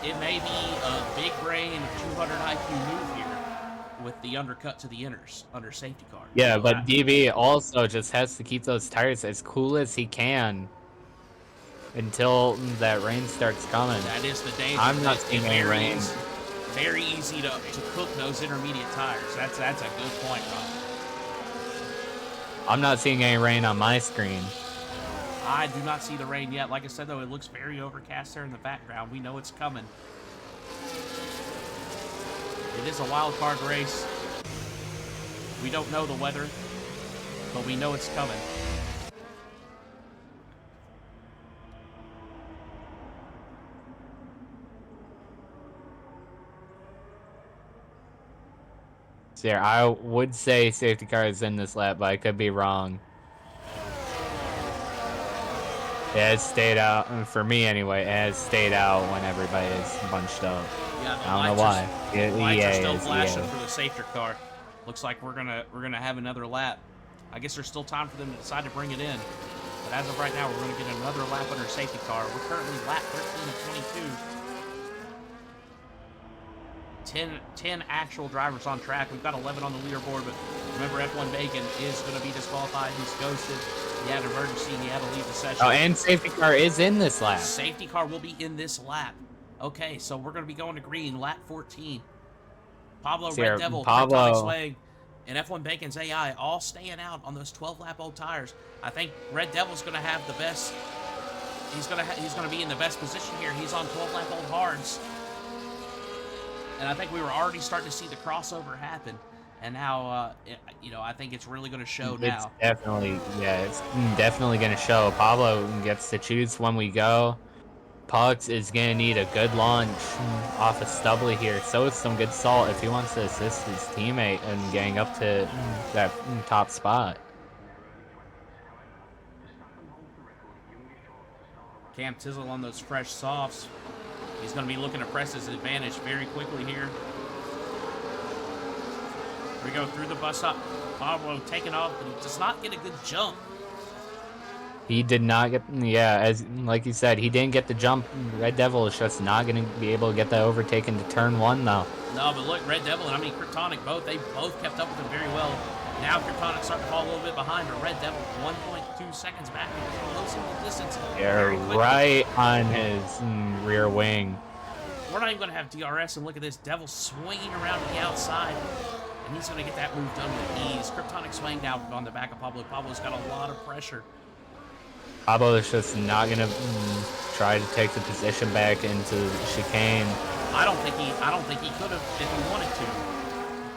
it may be a big brain 200 IQ move here with the undercut to the inners under safety car. Yeah, but DB also just has to keep those tires as cool as he can until that rain starts coming. That is the danger. I'm not seeing any rain. Very easy to cook those intermediate tires. That's a good point, Rob. I'm not seeing any rain on my screen. I do not see the rain yet. Like I said, though, it looks very overcast there in the background. We know it's coming. It is a wild card race. We don't know the weather, but we know it's coming. So yeah, I would say safety car is in this lap, but I could be wrong. It has stayed out, for me anyway, it has stayed out when everybody is bunched up. Yeah, I don't know why. Lights are still flashing for the safety car. Looks like we're gonna have another lap. I guess there's still time for them to decide to bring it in. But as of right now, we're gonna get another lap under safety car. We're currently lap 13 of 22. 10 actual drivers on track. We've got 11 on the leaderboard, but remember F1 Bacon is going to be disqualified. He's ghosted. He had an emergency and he had to leave the session. Oh, and safety car is in this lap. Safety car will be in this lap. Okay, so we're going to be going to green, lap 14. Pablo, Red Devil, Kryptonic Swag, and F1 Bacon's AI all staying out on those 12-lap old tires. I think Red Devil's going to have the best. He's going to be in the best position here. He's on 12-lap old hards. And I think we were already starting to see the crossover happen, and now, I think it's really going to show now. It's definitely going to show. Pablo gets to choose when we go. Pugs is going to need a good launch off of Stubbly here. So is some good salt if he wants to assist his teammate in getting up to that top spot. Cam Tizzle on those fresh softs. He's going to be looking to press his advantage very quickly here. We go through the bus up. Pablo taking off, but he does not get a good jump. He did not get, like you said, he didn't get the jump. Red Devil is just not going to be able to get that overtake into turn 1, though. No, but look, Red Devil and Kryptonic they both kept up with him very well. Now Kryptonic's starting to fall a little bit behind, but Red Devil 1.2 seconds back. He's closing the distance. They're right on his rear wing. We're not even going to have DRS, and look at this. Devil swinging around to the outside. and he's going to get that move done with ease. Kryptonic swaying now on the back of Pablo. Pablo's got a lot of pressure. Pablo is just not gonna try to take the position back into the chicane. I don't think he could have if he wanted to.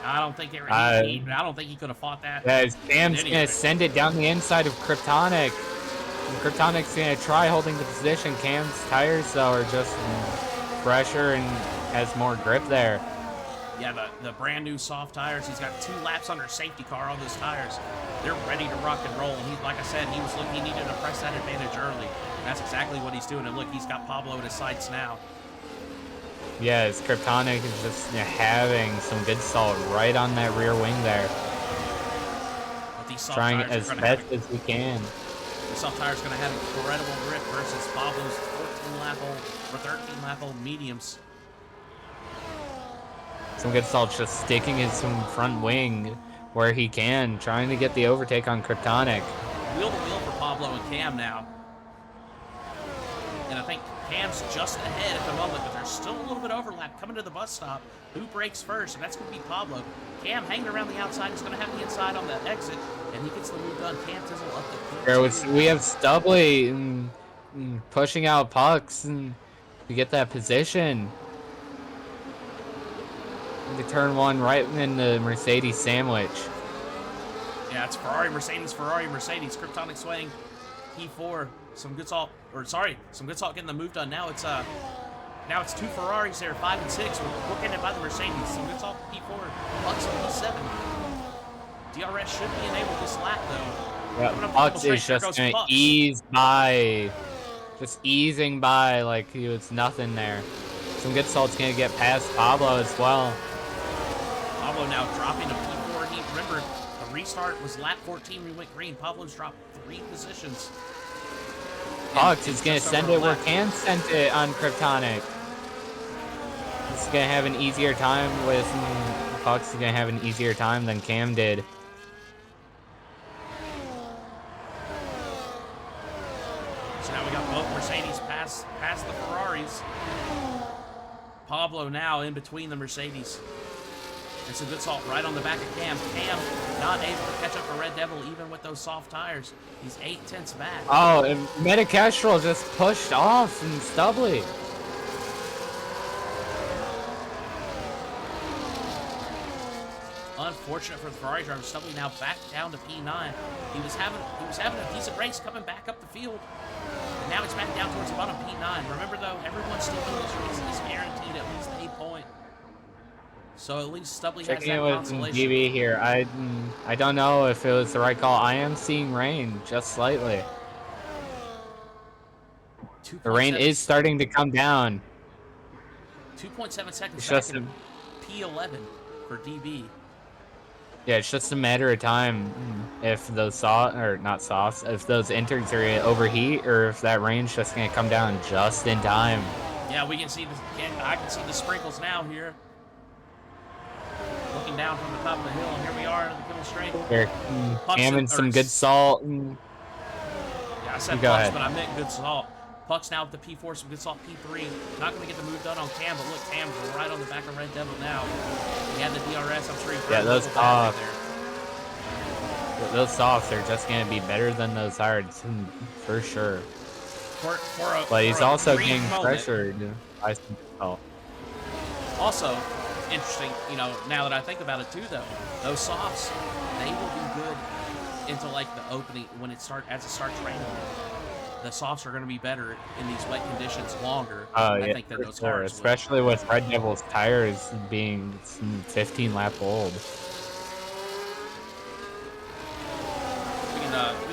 I don't think I don't think he could have fought that. Yeah, Cam's gonna send it down the inside of Kryptonic. And Kryptonic's gonna try holding the position. Cam's tires though are just fresher and has more grip there. Yeah, the brand new soft tires. He's got 2 laps under safety car on those tires. They're ready to rock and roll. And he, like I said, he was looking. He needed to press that advantage early. That's exactly what he's doing. And look, he's got Pablo at his sights now. Yes, Kryptonic is just having some good salt right on that rear wing there. But these soft Trying tires as best as he can. The soft tire's going to have incredible grip versus Pablo's 13 lap old mediums. Some good salt just sticking his front wing where he can, trying to get the overtake on Kryptonic. Wheel to wheel for Pablo and Cam now. And I think Cam's just ahead at the moment, but there's still a little bit of overlap coming to the bus stop. Who breaks first? And that's going to be Pablo. Cam hanging around the outside. He's going to have the inside on the exit, and he gets the move done. Cam Tizzle up the We have Stubbly pushing out pucks to get that position. The turn 1 right in the Mercedes sandwich. Yeah, it's Ferrari, Mercedes, Ferrari, Mercedes. Kryptonic swaying. P4. Some good salt getting the move done. Now it's 2 Ferraris there, 5 and 6. We're bookended by the Mercedes. Some good salt P4. Bucks on P7. DRS should be enabled this lap though. Yeah, Bucks is just gonna ease by, just easing by like he was nothing there. Some good salt's gonna get past Pablo as well. Pablo now dropping to P4. Remember, the restart was lap 14. We went green. Pablo's dropped 3 positions. Bucks is gonna send it where Cam sent it on Kryptonic. He's gonna have an easier time with Bucks is gonna have an easier time than Cam did. So now we got both Mercedes past the Ferraris. Pablo now in between the Mercedes. And some good salt right on the back of Cam. Cam not able to catch up to Red Devil even with those soft tires. He's 8/10 back. Oh, and Metacastral just pushed off and Stubbly. Unfortunate for the Ferrari driver. Stubbly now back down to P9. He was having a decent race coming back up the field. And now he's back down towards the bottom P9. Remember though, everyone still in this race is guaranteed at least a point. So at least Stubbly has that consolation. DB here. I don't know if it was the right call. I am seeing rain just slightly. The rain is starting to come down. 2.7 seconds it's back just in P11 for DB. Yeah, it's just a matter of time if those if those inters are overheat or if that rain's just gonna come down just in time. Yeah, we can see I can see the sprinkles now here. Looking down from the top of the hill, and here we are in the middle straight. Here, jamming some good salt. Yeah, I said Pucks, but I meant good salt. Pucks now with the P4, some good salt P3. Not going to get the move done on Cam, but look, Cam's right on the back of Red Devil now. He had the DRS, I'm sure he yeah, those softs are just going to be better than those hards, for sure. But he's also getting pressured. Also, interesting, now that I think about it too, though, those softs, they will be good into like the opening when it starts raining. The softs are going to be better in these wet conditions longer. I think than those hards. Especially with Red Devil's tires being 15 lap old. We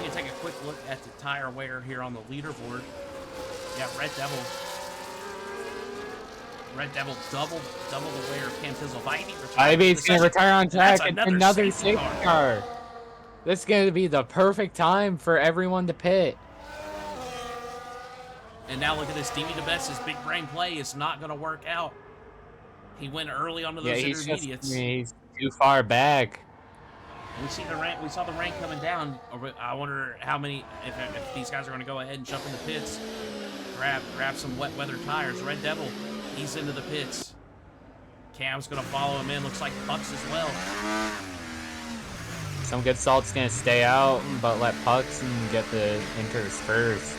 can take a quick look at the tire wear here on the leaderboard. Yeah, Red Devil double the wear of Cam Tizzle. Ivy's going to retire on track and another safety car. This is going to be the perfect time for everyone to pit. And now look at this. DB DeBest's big brain play is not going to work out. He went early onto those intermediates. He's too far back. We saw the rain coming down. I wonder how many, if these guys are going to go ahead and jump in the pits, grab some wet weather tires. Red Devil, he's into the pits. Cam's gonna follow him in. Looks like Pucks as well. Some good salt's gonna stay out, but let Pucks and get the inters first.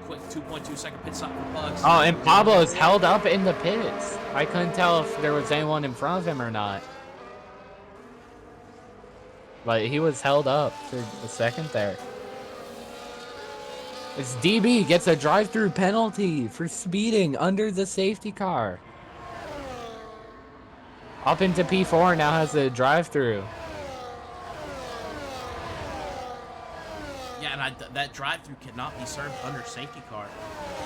Quick 2.2-second pit stop for Pucks. Oh, and Pablo's held up in the pits. I couldn't tell if there was anyone in front of him or not. But he was held up for a second there. It's DB gets a drive-through penalty for speeding under the safety car. Up into P4 now has a drive-through. Yeah, and that drive-through cannot be served under safety car.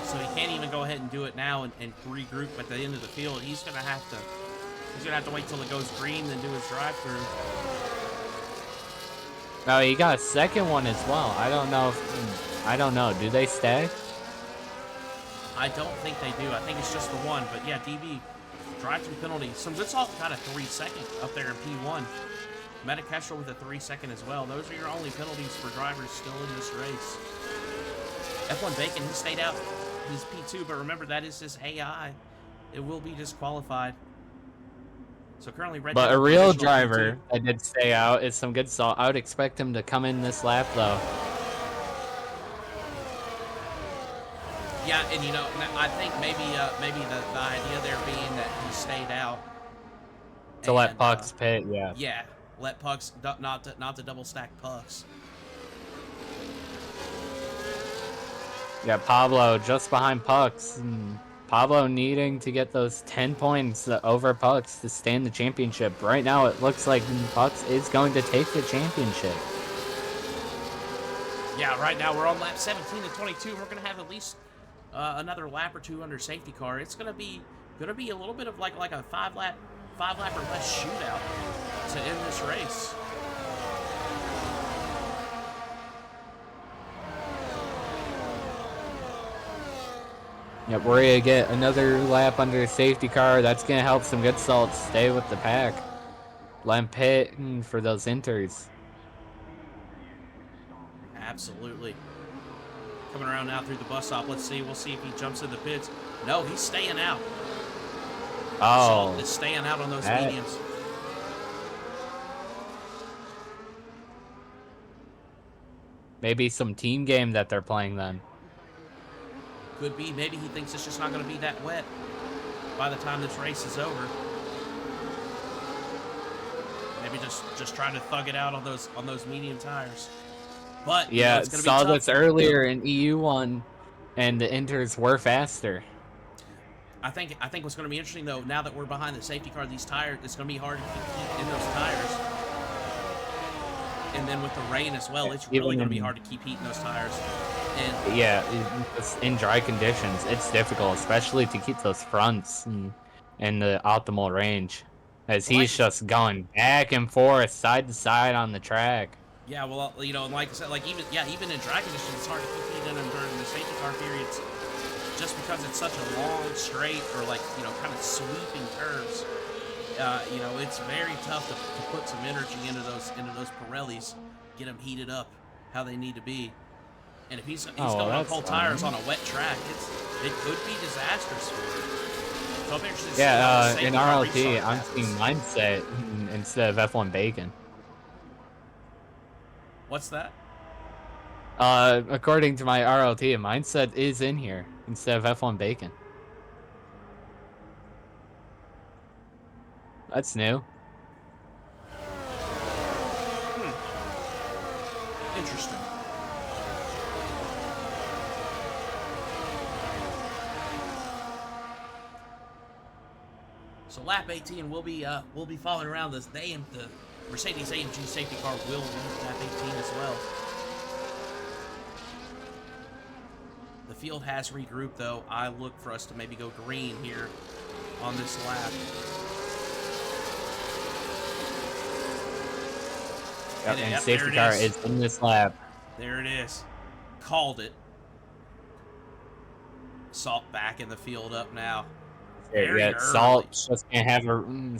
So he can't even go ahead and do it now and regroup at the end of the field. He's gonna have to wait till it goes green, then do his drive-through. Oh, he got a second one as well. I don't know. Do they stay? I don't think they do. I think it's just the one. But yeah, DB, drive-through penalty. Some good salt got a 3-second up there in P1. Metakestrel with a 3-second as well. Those are your only penalties for drivers still in this race. F1 Bacon, he stayed out. He's P2, but remember, that is his AI. It will be disqualified. So currently, But a real driver that did stay out is some good salt. I would expect him to come in this lap, though. Yeah, and you know, I think maybe the idea there being that he stayed out To let Pucks pit, yeah. Yeah, let Pucks not to double stack Pucks. Yeah, Pablo just behind Pucks. And Pablo needing to get those 10 points over Pucks to stay in the championship. Right now, it looks like Pucks is going to take the championship. Yeah, right now we're on lap 17 and 22. We're gonna have at least another lap or two under safety car. It's gonna be a little bit of like a five lap or less shootout to end this race. Yep, we're gonna get another lap under safety car. That's gonna help some good salt stay with the pack. Let him pit for those inters. Absolutely. Coming around now through the bus stop. Let's see. We'll see if he jumps in the pits. No, he's staying out. Oh, Salt is staying out on those mediums. Maybe some team game that they're playing then. Could be. Maybe he thinks it's just not going to be that wet by the time this race is over. Maybe just trying to thug it out on those medium tires. But yeah, it's gonna saw be tough. this earlier in EU1, and the inters were faster. I think what's going to be interesting though, now that we're behind the safety car, these tires, it's going to be hard to keep heat in those tires. And then with the rain as well, it's really going to be hard to keep heat in those tires. And yeah, in dry conditions, it's difficult, especially to keep those fronts in the optimal range, as he's just going back and forth, side to side on the track. Yeah, well, you know, and like I said, like even in dry conditions, it's hard to keep heat in them during the safety car periods, just because it's such a long, straight, or like, you know, kind of sweeping curves. You know, it's very tough to put some energy into those Pirellis, get them heated up how they need to be. And if he's going on cold tires on a wet track, it could be disastrous for him. So I'm interested to see how the in safety car RLT, restart I'm happens. seeing mindset instead of F1 bacon. What's that? According to my RLT, mindset is in here instead of F1 bacon. That's new. Interesting. So lap 18, we'll be following around this. The Mercedes AMG safety car will leave lap 18 as well. The field has regrouped though. I look for us to maybe go green here on this lap. Yep, and safety car is in this lap. There it is. Called it. Salt back in the field up now. Very early. Salt's just gonna have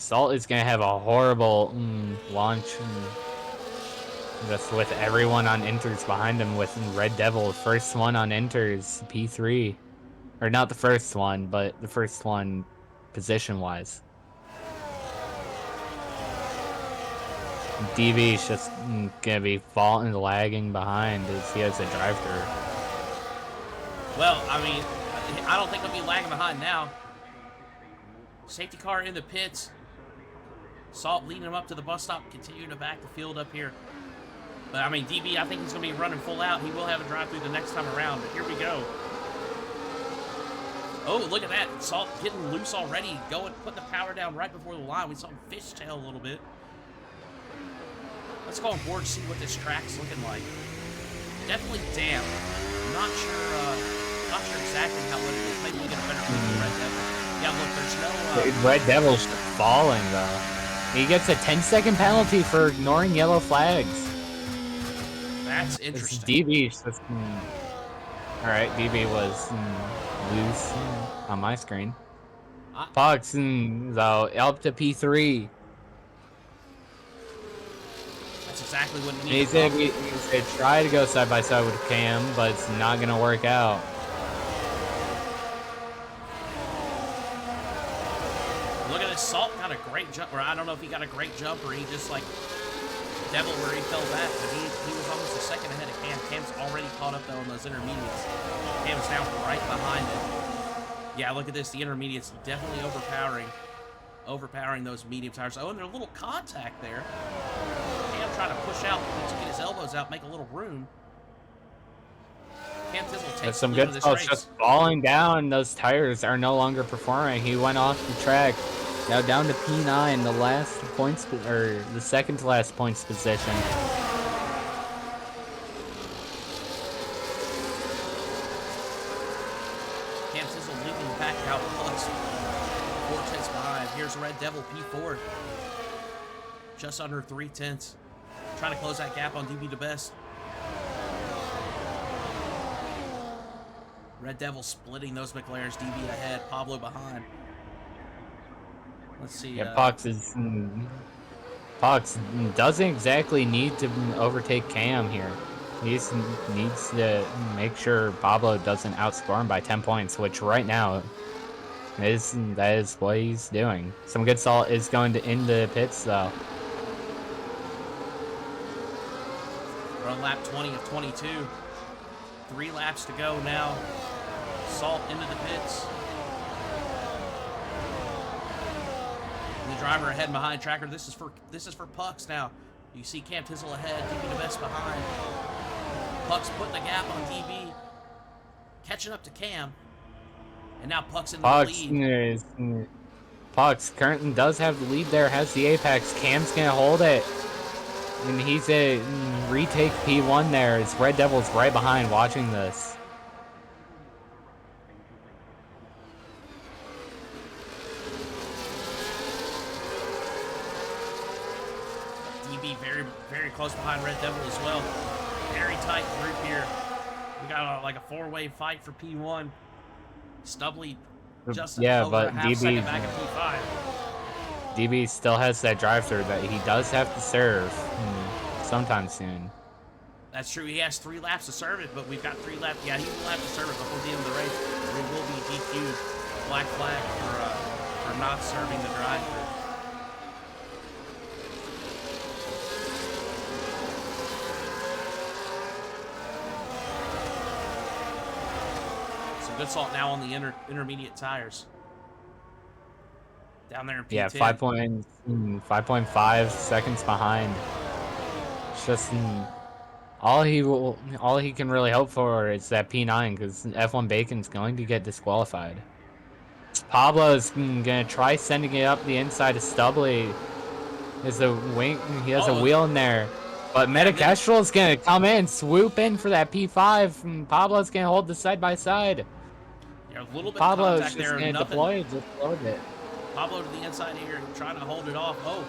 Salt is gonna have a horrible launch. just with everyone on inters behind him with Red Devil, first one on inters, P3. Or not the first one, but the first one position-wise. DB's just gonna be falling, lagging behind as he has a drive-through. Well, I mean, I don't think he'll be lagging behind now. Safety car in the pits. Salt leading him up to the bus stop, continuing to back the field up here. But, I mean, DB, I think he's going to be running full out. He will have a drive-through the next time around, but here we go. Oh, look at that. Salt getting loose already. Putting the power down right before the line. We saw him fishtail a little bit. Let's go on board and see what this track's looking like. Definitely damp. Not sure exactly how wet it is. Maybe we get a better view of Red Devil. Yeah, look, there's no... Red Devil's falling, though. He gets a 10-second penalty for ignoring yellow flags. That's interesting. DB's just... Alright, DB was loose on my screen. Fox, though, up to P3. That's exactly what he He needs. said try to go side by side with Cam, but it's not gonna work out. Look at this. Salt got a great jump, or I don't know if he got a great jump or he just like Devil where he fell back, but he was almost a second ahead of Cam. Cam's already caught up though in those intermediates. Cam's now right behind him. Yeah, look at this. The intermediates definitely overpowering those medium tires. Oh, and there's a little contact there. Cam trying to push out to get his elbows out, make a little room. Cam Tizzle takes Some the good lead of this stuff. race. Just falling down. Those tires are no longer performing. He went off the track. Now down to P9, the last points, or the second to last points position. Cam Tizzle leading back out plus 4/10 behind. Here's Red Devil P4. Just under 3/10. Trying to close that gap on DB the best. Red Devil splitting those McLarens. DB ahead, Pablo behind. Let's see. Yeah, Pox doesn't exactly need to overtake Cam here. He just needs to make sure Pablo doesn't outscore him by 10 points, which right now that is what he's doing. Some good salt is going to end the pits though. We're on lap 20 of 22. 3 laps to go now. Salt into the pits. And the driver ahead and behind Tracker. This is for Pucks now. You see Cam Tizzle ahead, DB the best behind. Pucks putting the gap on DB. Catching up to Cam. And now Pucks in the lead. Pucks currently does have the lead there, has the apex. Cam's gonna hold it. And he's a retake P1 there. It's Red Devil's right behind watching this. DB very, very close behind Red Devil as well. Very tight group here. We got like a 4-way fight for P1. Stubley just over a half second back at P5. DB still has that drive-through that he does have to serve sometime soon. That's true. He has 3 laps to serve it, but we've got 3 laps. Yeah, he will have to serve it before the end of the race. We will be DQ'd. Black flag for not serving the drive-through. Some good salt now on the intermediate tires. Down there in P10. Yeah, 5.5 seconds behind. It's just all he can really hope for is that P9 because F1 Bacon's going to get disqualified. Pablo's gonna try sending it up the inside of Stubley. There's a wing. He has a wheel in there, but Metacastrol's gonna come in, swoop in for that P5. And Pablo's gonna hold the side by side. Yeah, a little bit Pablo's of contact just there. gonna deploy it, just load it. Pablo to the inside here, trying to hold it off. Oh,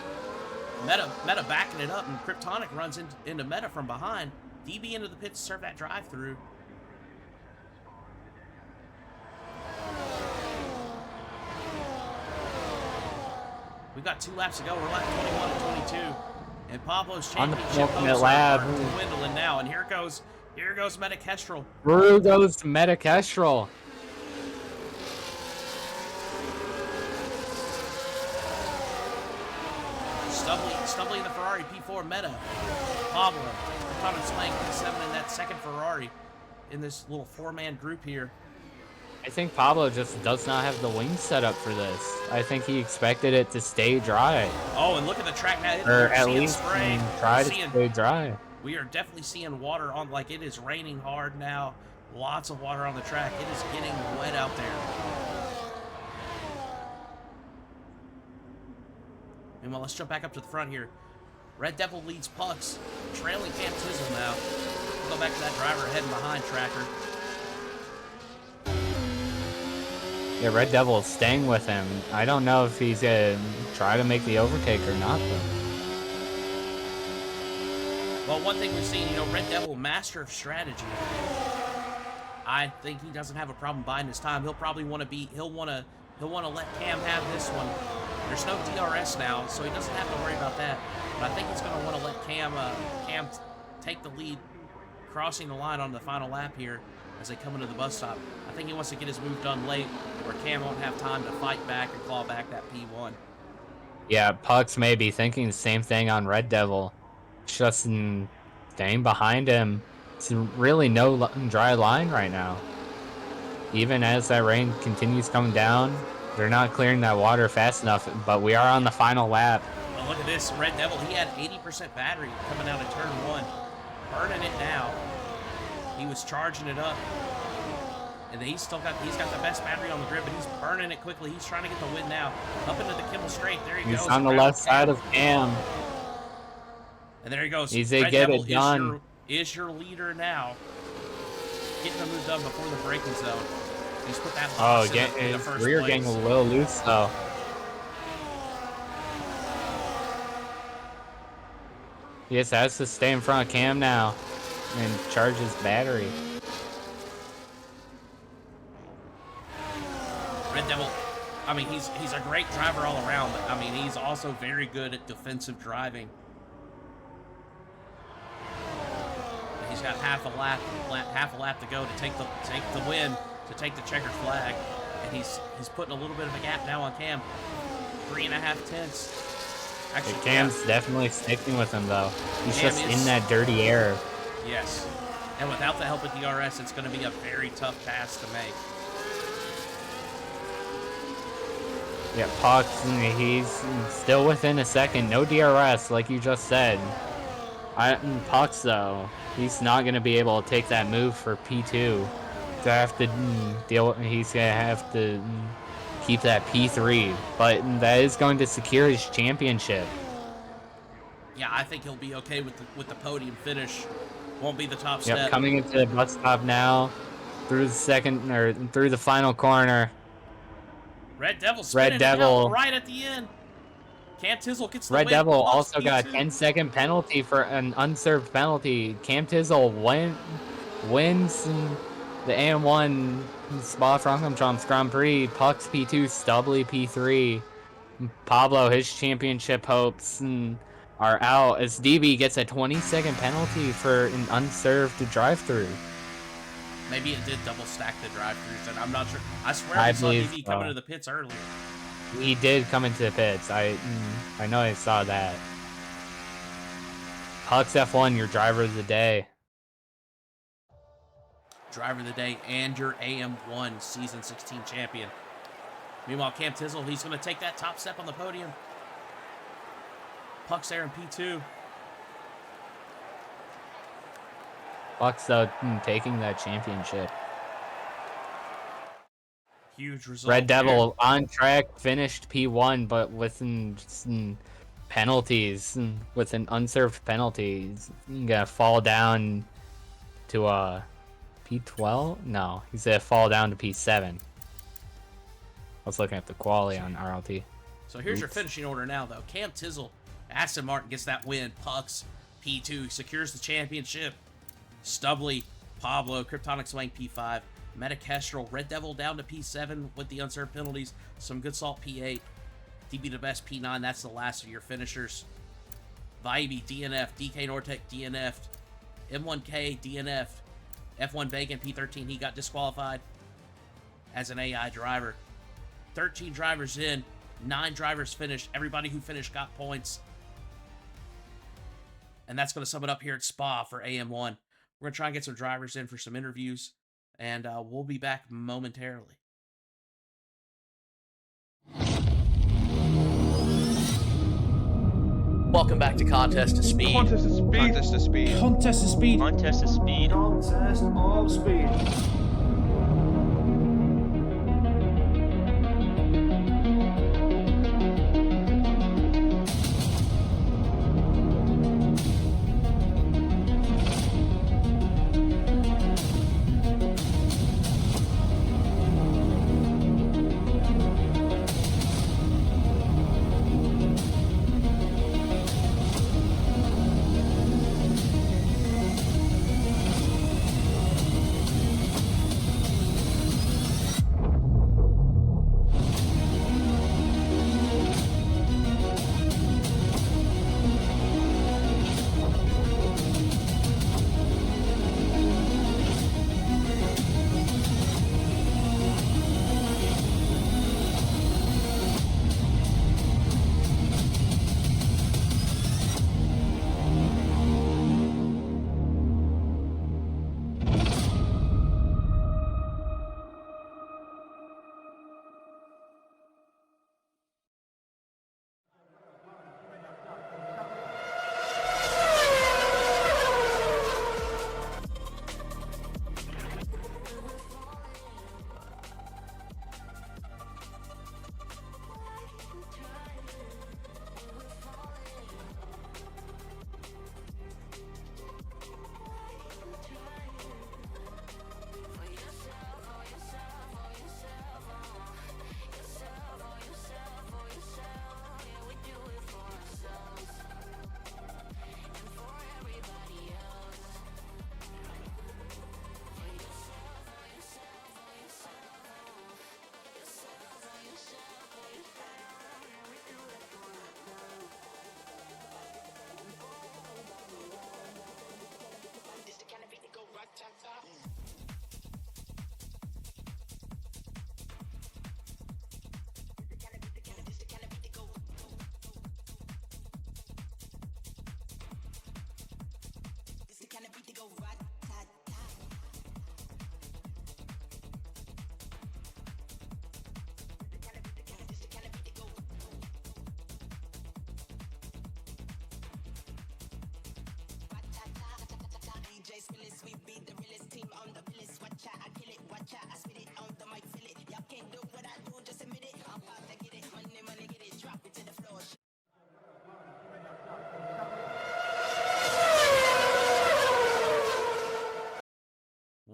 Meta backing it up, and Kryptonic runs into Meta from behind. DB into the pits to serve that drive-through. We've got 2 laps to go. We're lap 21 and 22. And Pablo's On the championship penultimate hopes lap. are dwindling now. And here goes Meta Kestrel. Through goes Meta Kestrel. Stubbly in the Ferrari P4 Meta. Pablo, Thomas Lang P7 in that second Ferrari in this little 4-man group here. I think Pablo just does not have the wing set up for this. I think he expected it to stay dry. Oh, and look at the track now. Or We're at seeing least spray. try We're to seeing- stay dry. We are definitely seeing water on, like it is raining hard now. Lots of water on the track. It is getting wet out there. And well, let's jump back up to the front here. Red Devil leads Pucks, trailing Cam Tizzle now. We'll go back to that driver ahead and behind tracker. Yeah, Red Devil is staying with him. I don't know if he's gonna try to make the overtake or not, though. Well, one thing we've seen, Red Devil, master of strategy. I think he doesn't have a problem buying his time. He'll probably want to he'll want to let Cam have this one. There's no DRS now, so he doesn't have to worry about that. But I think he's going to want to let Cam take the lead, crossing the line on the final lap here as they come into the bus stop. I think he wants to get his move done late, where Cam won't have time to fight back and claw back that P1. Yeah, Pucks may be thinking the same thing on Red Devil. Just staying behind him. It's really no dry line right now. Even as that rain continues coming down, they're not clearing that water fast enough, but we are on the final lap. Well, look at this. Red Devil, he had 80% battery coming out of turn 1. Burning it now. He was charging it up. And he's got the best battery on the grid, but he's burning it quickly. He's trying to get the win now. Up into the Kimmel Straight. There he goes. He's on the left side of Cam. And there he goes. He's Red get Devil it done. is your leader now. Getting the move done before the braking zone. He's put that loss in the his first rear place. getting a little loose though. He just has to stay in front of Cam now and charge his battery. Red Devil, I mean, he's a great driver all around, but I mean, he's also very good at defensive driving. He's got half a lap to go to take the win, to take the checkered flag, and he's putting a little bit of a gap now on Cam. 3.5 tenths. Actually, Cam's definitely sticking with him though. He's Cam just is- in that dirty air. Yes, and without the help of DRS, it's going to be a very tough pass to make. Yeah, Pucks, he's still within a second. No DRS, like you just said. Pucks though, he's not gonna be able to take that move for P2. He's gonna have to keep that P3, but that is going to secure his championship. Yeah, I think he'll be okay with the podium finish. Won't be the top Yep, step. coming into the bus stop now, through the final corner. Red Devil spinning it out Devil. right at the end. Cam Tizzle gets the Red win. Devil plus also got a P2. 10-second penalty for an unserved penalty. Cam Tizzle wins the AM1 Spa-Francorchamps Grand Prix. Pucks P2, Stubbly P3. Pablo, his championship hopes are out as DB gets a 20-second penalty for an unserved drive-through. Maybe it did double stack the drive-throughs, and I'm not sure. I swear I I saw believe DV coming so. to the pits earlier. He did come into the pits. I know I saw that. Pucks F1, your driver of the day. Driver of the day and your AM1 Season 16 champion. Meanwhile, Cam Tizzle, he's going to take that top step on the podium. Puck's there in P2. Pucks though taking that championship. Huge result. Red Devil there. on track, finished P1, but with penalties, with an unserved penalty, he's gonna fall down to P12. No, he's gonna fall down to P7. I was looking at the quali on RLT. So here's your Oops. finishing order now, though. Cam Tizzle, Aston Martin gets that win. Pucks, P2, secures the championship. Stubbly, Pablo, Kryptonic Swang, P5. Meta Kestrel, Red Devil down to P7 with the unserved penalties. Some good salt, P8. DB the best, P9. That's the last of your finishers. Vibey DNF, DK Nortec DNF, M1K DNF, F1 Bacon P13, he got disqualified as an AI driver. 13 drivers in, 9 drivers finished. Everybody who finished got points. And that's going to sum it up here at Spa for AM1. We're going to try and get some drivers in for some interviews, and we'll be back momentarily. Welcome back to Contest to Speed. Contest of speed. Contest of speed. Contest of speed. Contest of speed. Contest of speed.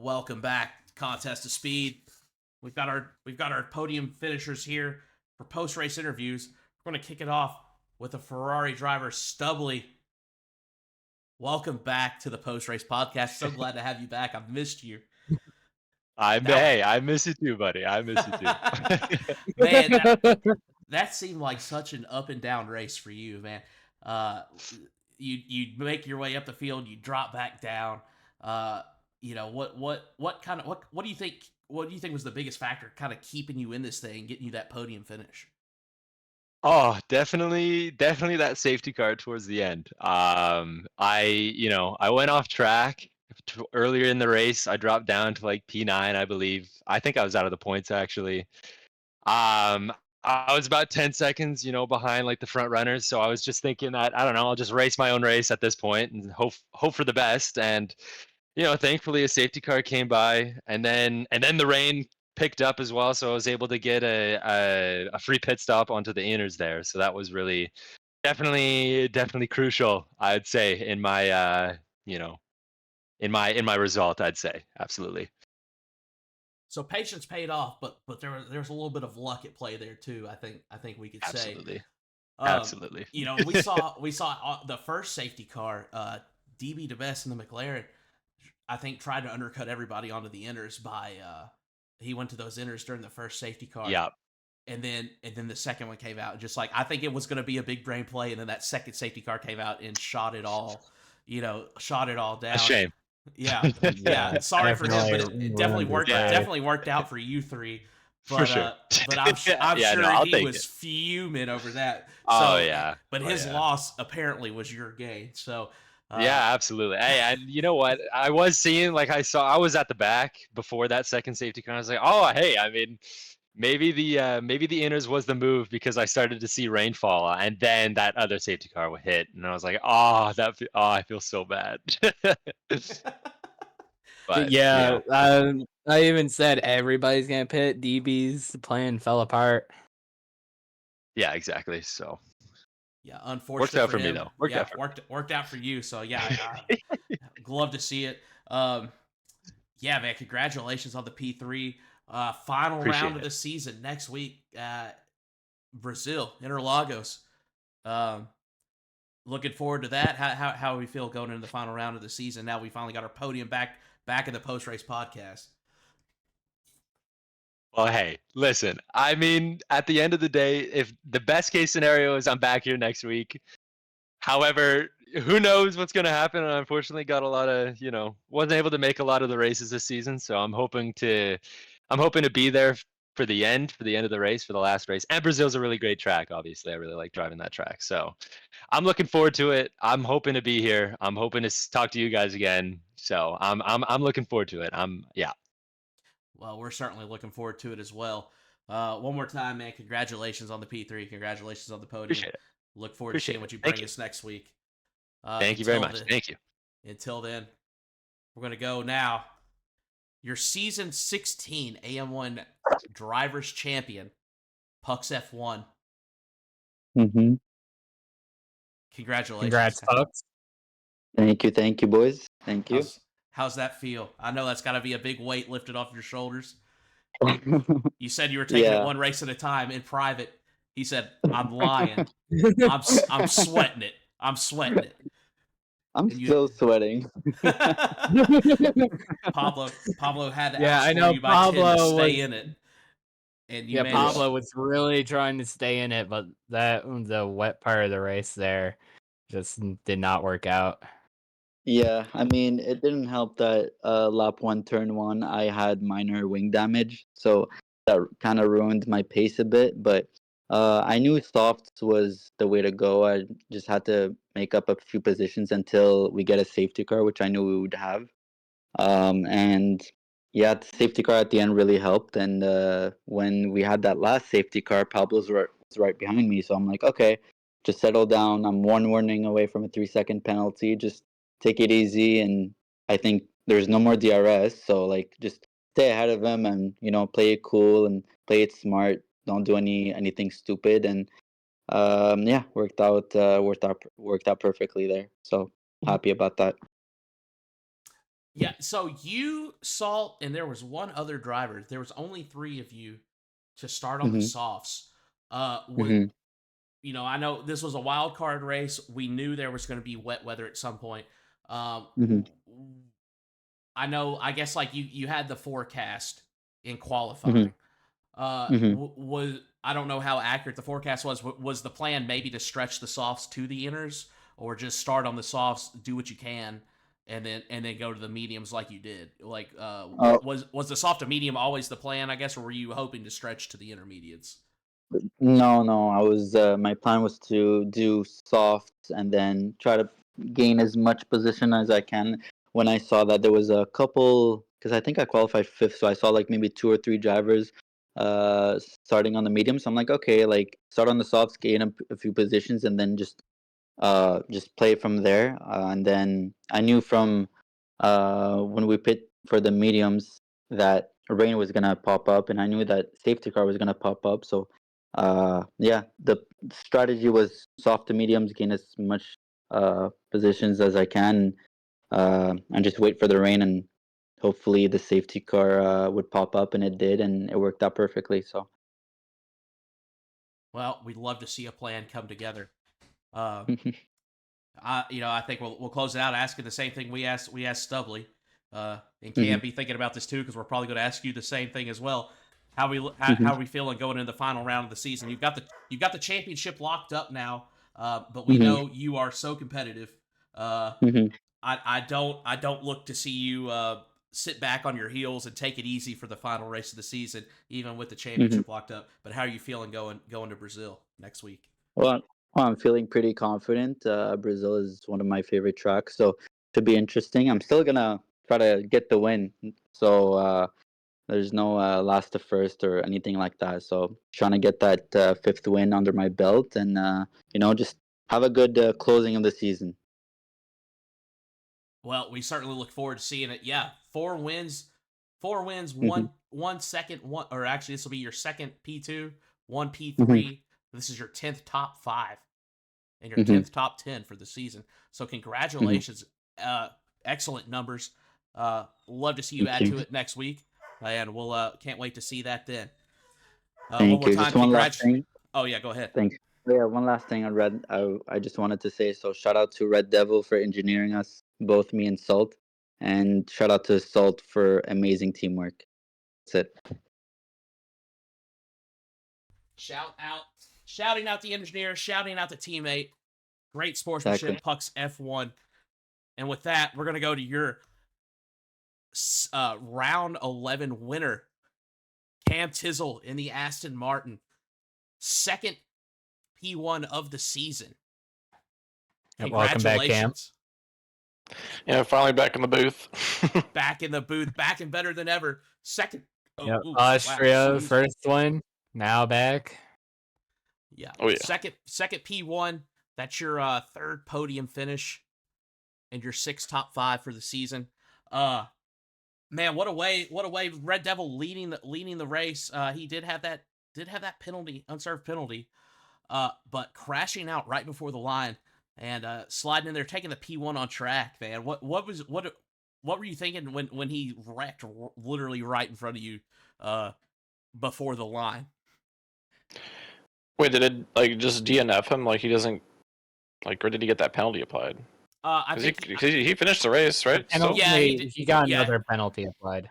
Welcome back, Contest of Speed. We've got our podium finishers here for post-race interviews. We're going to kick it off with a Ferrari driver, Stubbly. Welcome back to the post-race podcast. So glad to have you back. I've missed you. I miss you too, buddy. I miss you too. Man, that seemed like such an up and down race for you, man. You make your way up the field, you drop back down. You know, what do you think? What do you think was the biggest factor, kind of keeping you in this thing, getting you that podium finish? Oh, definitely that safety car towards the end. I went off track earlier in the race. I dropped down to like P9, I believe. I think I was out of the points actually. I was about 10 seconds, behind like the front runners. So I was just thinking that, I don't know, I'll just race my own race at this point and hope for the best. And thankfully a safety car came by, and then the rain picked up as well, so I was able to get a free pit stop onto the inners there. So that was really definitely crucial, I'd say, in my in my result, I'd say. Absolutely. So patience paid off, but there's a little bit of luck at play there too. I think we could say. Absolutely. We saw the first safety car, DB DeBest in the McLaren, I think tried to undercut everybody onto the inners by he went to those inners during the first safety car. Yeah. then the second one came out, just like I think it was going to be a big brain play, and then that second safety car came out and shot it all down. A shame. Yeah, yeah. Sorry for him, but Definitely it definitely ruined worked. his race. Definitely worked out for you three. For sure. But I'm Yeah, sure no, I'll he take was it. fuming over that. Oh, So, yeah. But Oh, his yeah. loss apparently was your gain. So Yeah, absolutely. Hey, and you know what? I was seeing, like, I was at the back before that second safety car. I was like, oh, hey, I mean, maybe the inners was the move, because I started to see rainfall, and then that other safety car would hit, and I was like, I feel so bad. But Yeah, I even said everybody's gonna pit. DB's plan fell apart. yeah, exactly. So yeah, unfortunate worked out for for me him. though. Worked Yeah, out for me. worked out for you. So yeah, love to see it. Yeah, man, congratulations on the P3. Final Appreciate round of it. the season next week. Brazil, Interlagos. Looking forward to that. How we feel going into the final round of the season? Now we finally got our podium back in the post race podcast. Well, hey, listen. I mean, at the end of the day, if the best case scenario is I'm back here next week. However, who knows what's going to happen? I unfortunately got a lot of, wasn't able to make a lot of the races this season, so I'm hoping to be there for the end of the race, for the last race. And Brazil's a really great track, obviously. I really like driving that track. So, I'm looking forward to it. I'm hoping to be here. I'm hoping to talk to you guys again. So, I'm looking forward to it. Yeah. Well, we're certainly looking forward to it as well. One more time, man. Congratulations on the P3. Congratulations on the podium. Appreciate it. Look forward to Appreciate seeing it. what you Thank bring you. us next week. Thank you very Until much. then- Thank you. Until then, we're going to go now. Your season 16 AM1 Drivers Champion, Pucks F1. Mm-hmm. Congratulations. Congrats, folks. Thank you, boys. Thank you. How's that feel? I know that's got to be a big weight lifted off your shoulders. You said you were taking it Yeah. one race at a time in private. He said, "I'm lying. I'm sweating it. I'm sweating it." I'm And you- still sweating. Pablo had to Yeah, I outscore know you by 10 to Pablo stay was- in it. And you Yeah, managed. Pablo was really trying to stay in it, but the wet part of the race there just did not work out. Yeah, I mean, it didn't help that lap one, turn one, I had minor wing damage, so that kind of ruined my pace a bit. But I knew softs was the way to go. I just had to make up a few positions until we get a safety car, which I knew we would have. And yeah, the safety car at the end really helped. And when we had that last safety car, Pablo's was right behind me, so I'm like, okay, just settle down. I'm one warning away from a 3-second penalty. Just take it easy, and I think there's no more DRS, so like just stay ahead of him and play it cool and play it smart. Don't do anything stupid, and yeah, worked out perfectly there. So happy about that. Yeah, so you saw, and there was one other driver. There was only 3 of you to start on the softs. Mhm. I know this was a wild card race. We knew there was going to be wet weather at some point. Mhm. I guess like you had the forecast in qualifying. Was I don't know how accurate the forecast was. Was the plan maybe to stretch the softs to the inners, or just start on the softs, do what you can, and then go to the mediums like you did? Like, was the soft to medium always the plan, I guess, or were you hoping to stretch to the intermediates? No. I was my plan was to do softs and then try to gain as much position as I can. When I saw that there was a couple, because I think I qualified 5th, so I saw like maybe 2 or 3 drivers starting on the medium. So I'm like, okay, like start on the softs, gain a few positions, and then just play from there. And then I knew from when we pit for the mediums that rain was gonna pop up, and I knew that safety car was gonna pop up. So yeah, the strategy was soft to mediums, gain as much positions as I can, and just wait for the rain, and hopefully the safety car would pop up, and it did, and it worked out perfectly. So Well, we'd love to see a plan come together. I think we'll close it out asking the same thing we asked Stubley, and Cam be thinking about this too, because we're probably going to ask you the same thing as well. how are we feeling going into the final round of the season? You've got the championship locked up now, but we Mhm. know you are so competitive. Mhm. I don't look to see you sit back on your heels and take it easy for the final race of the season, even with the Mhm. championship locked up. But how are you feeling going to Brazil next week? Well, I'm feeling pretty confident. Brazil is one of my favorite tracks, so should be interesting. I'm still gonna try to get the win, so there's no last to first or anything like that. So trying to get that fifth win under my belt, and just have a good closing of the season. Well, we certainly look forward to seeing it. Yeah, 4 wins, Hmm. one second, one or actually this will be your second P2, one Hmm. P3. This is your 10th top 5 and your Hmm. 10th top 10 for the season. So Hmm. congratulations, excellent numbers. Love to see you Thank add you. to it next week, and we'll can't wait to see that then. One Thank more you. time, Just one last congrats. thing. Oh yeah, go ahead. Thanks. Yeah, one last thing I just wanted to say. So shout out to Red Devil for engineering us, both me and Salt, and shout out to Salt for amazing teamwork. That's it. Shouting out the engineer, shouting out the teammate. Great Exactly. sportsmanship, Pucks F1. And with that, we're gonna go to your round 11 winner, Cam Tizzle in the Aston Martin, second P1 of the season. Welcome back, Cam. Congratulations. Yeah, finally back in the booth. Back in the booth, back and better than ever. Second. Oh, Yep. ooh, wow. Austria, Excuse me. first one. Now back. Yeah. Oh, yeah. Second P1. That's your third podium finish and your 6th top 5 for the season. Man, what a way! Red Devil leading the race. He did have that penalty, unserved penalty, but crashing out right before the line and sliding in there, taking the P1 on track. Man, what were you thinking when he wrecked literally right in front of you, before the line? Wait, did it like just DNF him? Like he doesn't like, or did he get that penalty applied? I Because think he finished the race, right? Still? Yeah, he did. He got Yeah, another penalty applied.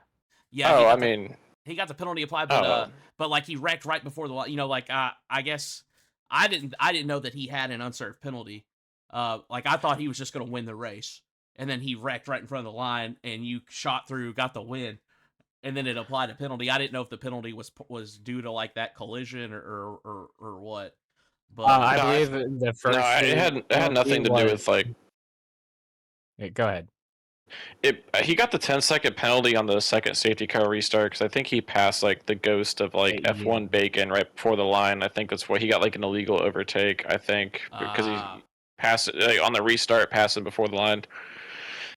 yeah, Oh, I mean, he got the penalty applied, oh, but like he wrecked right before the line. Like I guess I didn't know that he had an unserved penalty. Like I thought he was just gonna win the race, and then he wrecked right in front of the line, and you shot through, got the win, and then it applied a penalty. I didn't know if the penalty was due to like that collision or what. But I No, believe the first. no, it had nothing to do with like Go ahead. it. He got the 10-second penalty on the second safety car restart because I think he passed like the ghost of like Yeah. F1 bacon right before the line. I think that's why he got like an illegal overtake. I think because he passed it like, on the restart, passing before the line.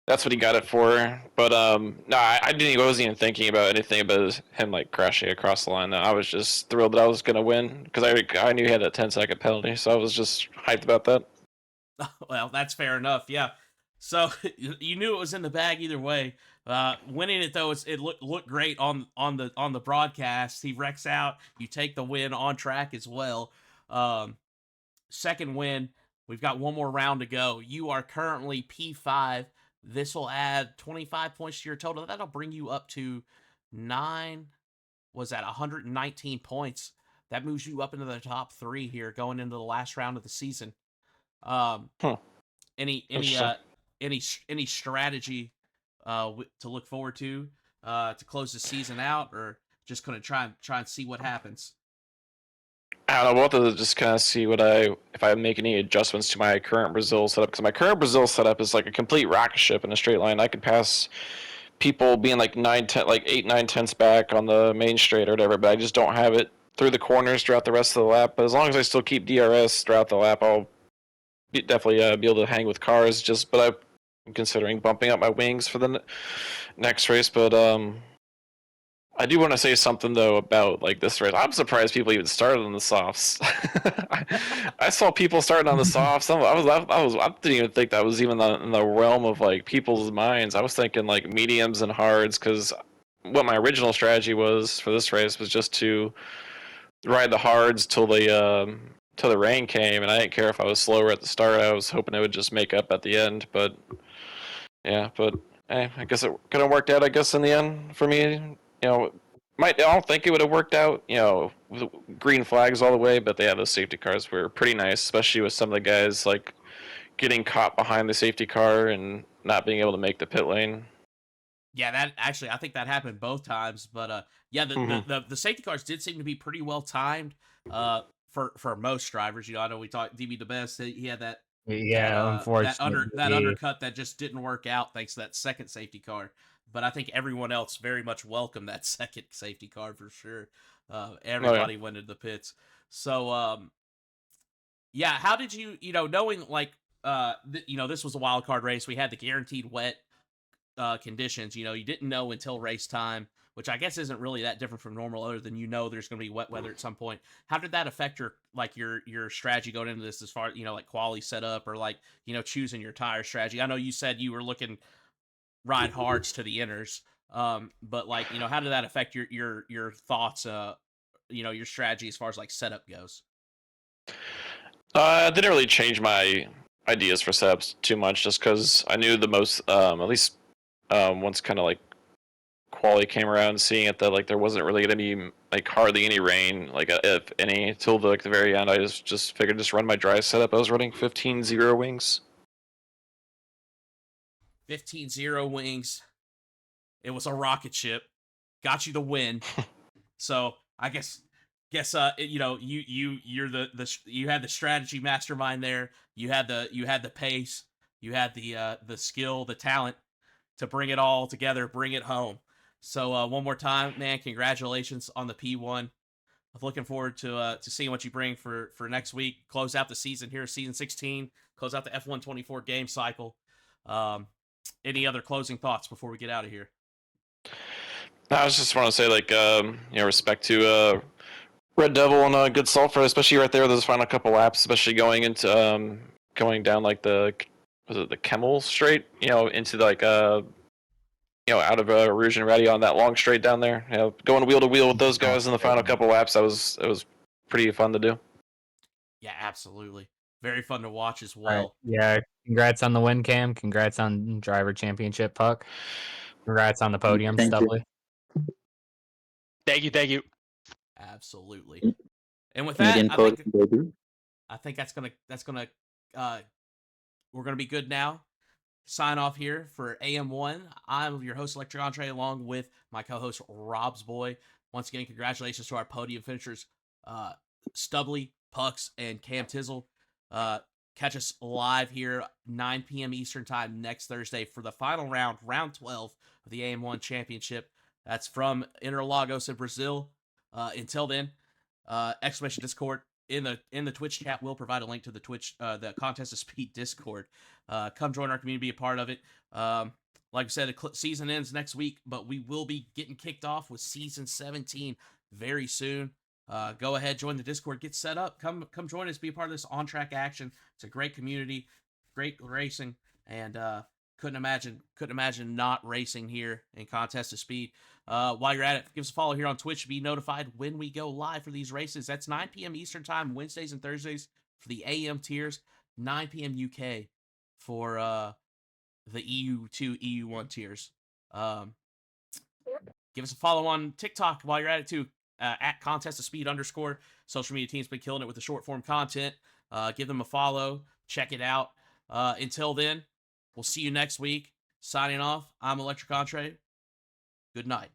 That's what he got it for. But no, I wasn't even thinking about anything about him like crashing across the line. No, I was just thrilled that I was gonna win because I knew he had that 10-second penalty, so I was just hyped about that. well, that's fair enough. Yeah. So you knew it was in the bag either way. Winning it though, it looked great on the broadcast. He wrecks out. You take the win on track as well. Second win. We've got one more round to go. You are currently P5. This will add 25 points to your total. That'll bring you up to 9. Was that 119 points? That moves you up into the top 3 here, going into the last round of the season. Huh. Any any strategy to look forward to close the season out, or just gonna try and see what happens? I don't know. We'll have to just kind of see if I make any adjustments to my current Brazil setup because my current Brazil setup is like a complete rocket ship in a straight line. I could pass people being like 8, 9 tenths back on the main straight or whatever, but I just don't have it through the corners throughout the rest of the lap. But as long as I still keep DRS throughout the lap, I'll definitely be able to hang with cars. But I'm considering bumping up my wings for the next race. But I do want to say something though about like this race. I'm surprised people even started on the softs. I saw people starting on the softs. I didn't even think that was even in the realm of like people's minds. I was thinking like mediums and hards because what my original strategy was for this race was just to ride the hards till the rain came, and I didn't care if I was slower at the start. I was hoping it would just make up at the end, but yeah, but hey, I guess it could have worked out. I guess in the end for me, I don't think it would have worked out, with green flags all the way, but yeah, those safety cars were pretty nice, especially with some of the guys like getting caught behind the safety car and not being able to make the pit lane. Yeah, that actually, I think that happened both times. But yeah, the safety cars did seem to be pretty well timed. For most drivers, I know we talked DB the best. He had that unfortunately, that undercut that just didn't work out thanks to that second safety car. But I think everyone else very much welcomed that second safety car for sure. Everybody went into the pits. So yeah, how did you knowing like this was a wild card race, we had the guaranteed wet conditions. You didn't know until race time, which I guess isn't really that different from normal, other than there's going to be wet weather at some point. How did that affect your strategy going into this, as far like quality setup or like choosing your tire strategy? I know you said you were looking ride hards to the inners, but like how did that affect your thoughts, your strategy as far as like setup goes? I didn't really change my ideas for setups too much, just because I knew the most, at least once kind of like quality came around, seeing it that like there wasn't really gonna be like hardly any rain, like if any, till the very end. I just figured just run my dry setup. I was running 15-0 wings. 15-0 wings. It was a rocket ship. Got you the win. So I guess you're you had the strategy mastermind there. You had the pace. You had the skill, the talent to bring it all together, bring it home. So one more time, man, congratulations on the P1. I'm looking forward to seeing what you bring for next week. Close out the season here, season 16. Close out the F1 24 game cycle. Any other closing thoughts before we get out of here? I was just want to say, like, respect to Red Devil and Good Sulfur, especially right there. Those final couple laps, especially going into going down like the Kemmel straight, into like out of Rouge and Ready on that long straight down there. Going wheel to wheel with those guys in the final couple laps. It was pretty fun to do. Yeah, absolutely. Very fun to watch as well. Right. Yeah, congrats on the win, Cam. Congrats on driver championship, Puck. Congrats on the podium, Stubley. Thank you. Absolutely. And with that, I think that's gonna we're gonna be good now. Sign off here for AM1. I'm your host, Electric Entree, along with my co-host Rob's Boy. Once again, congratulations to our podium finishers, Stubley, Pucks, and Cam Tizzle. Catch us live here 9 p.m. Eastern time next Thursday for the final round, round 12 of the AM1 Championship. That's from Interlagos in Brazil. Until then, exclamation Discord in the Twitch chat. We'll provide a link to the Twitch, the Contest of Speed Discord. Come join our community, be a part of it. Like I said, the season ends next week, but we will be getting kicked off with season 17 very soon. Go ahead, join the Discord, get set up. Come join us, be a part of this on-track action. It's a great community, great racing, and couldn't imagine not racing here in Contest of Speed. While you're at it, give us a follow here on Twitch to be notified when we go live for these races. That's 9 p.m. Eastern time, Wednesdays and Thursdays for the AM tiers, 9 p.m. UK for the EU2, EU1 tiers. Give us a follow on TikTok while you're at it too. At Contest of Speed _ social media team's been killing it with the short form content. Give them a follow, check it out. Until then, we'll see you next week. Signing off, I'm Electric Entree. Good night.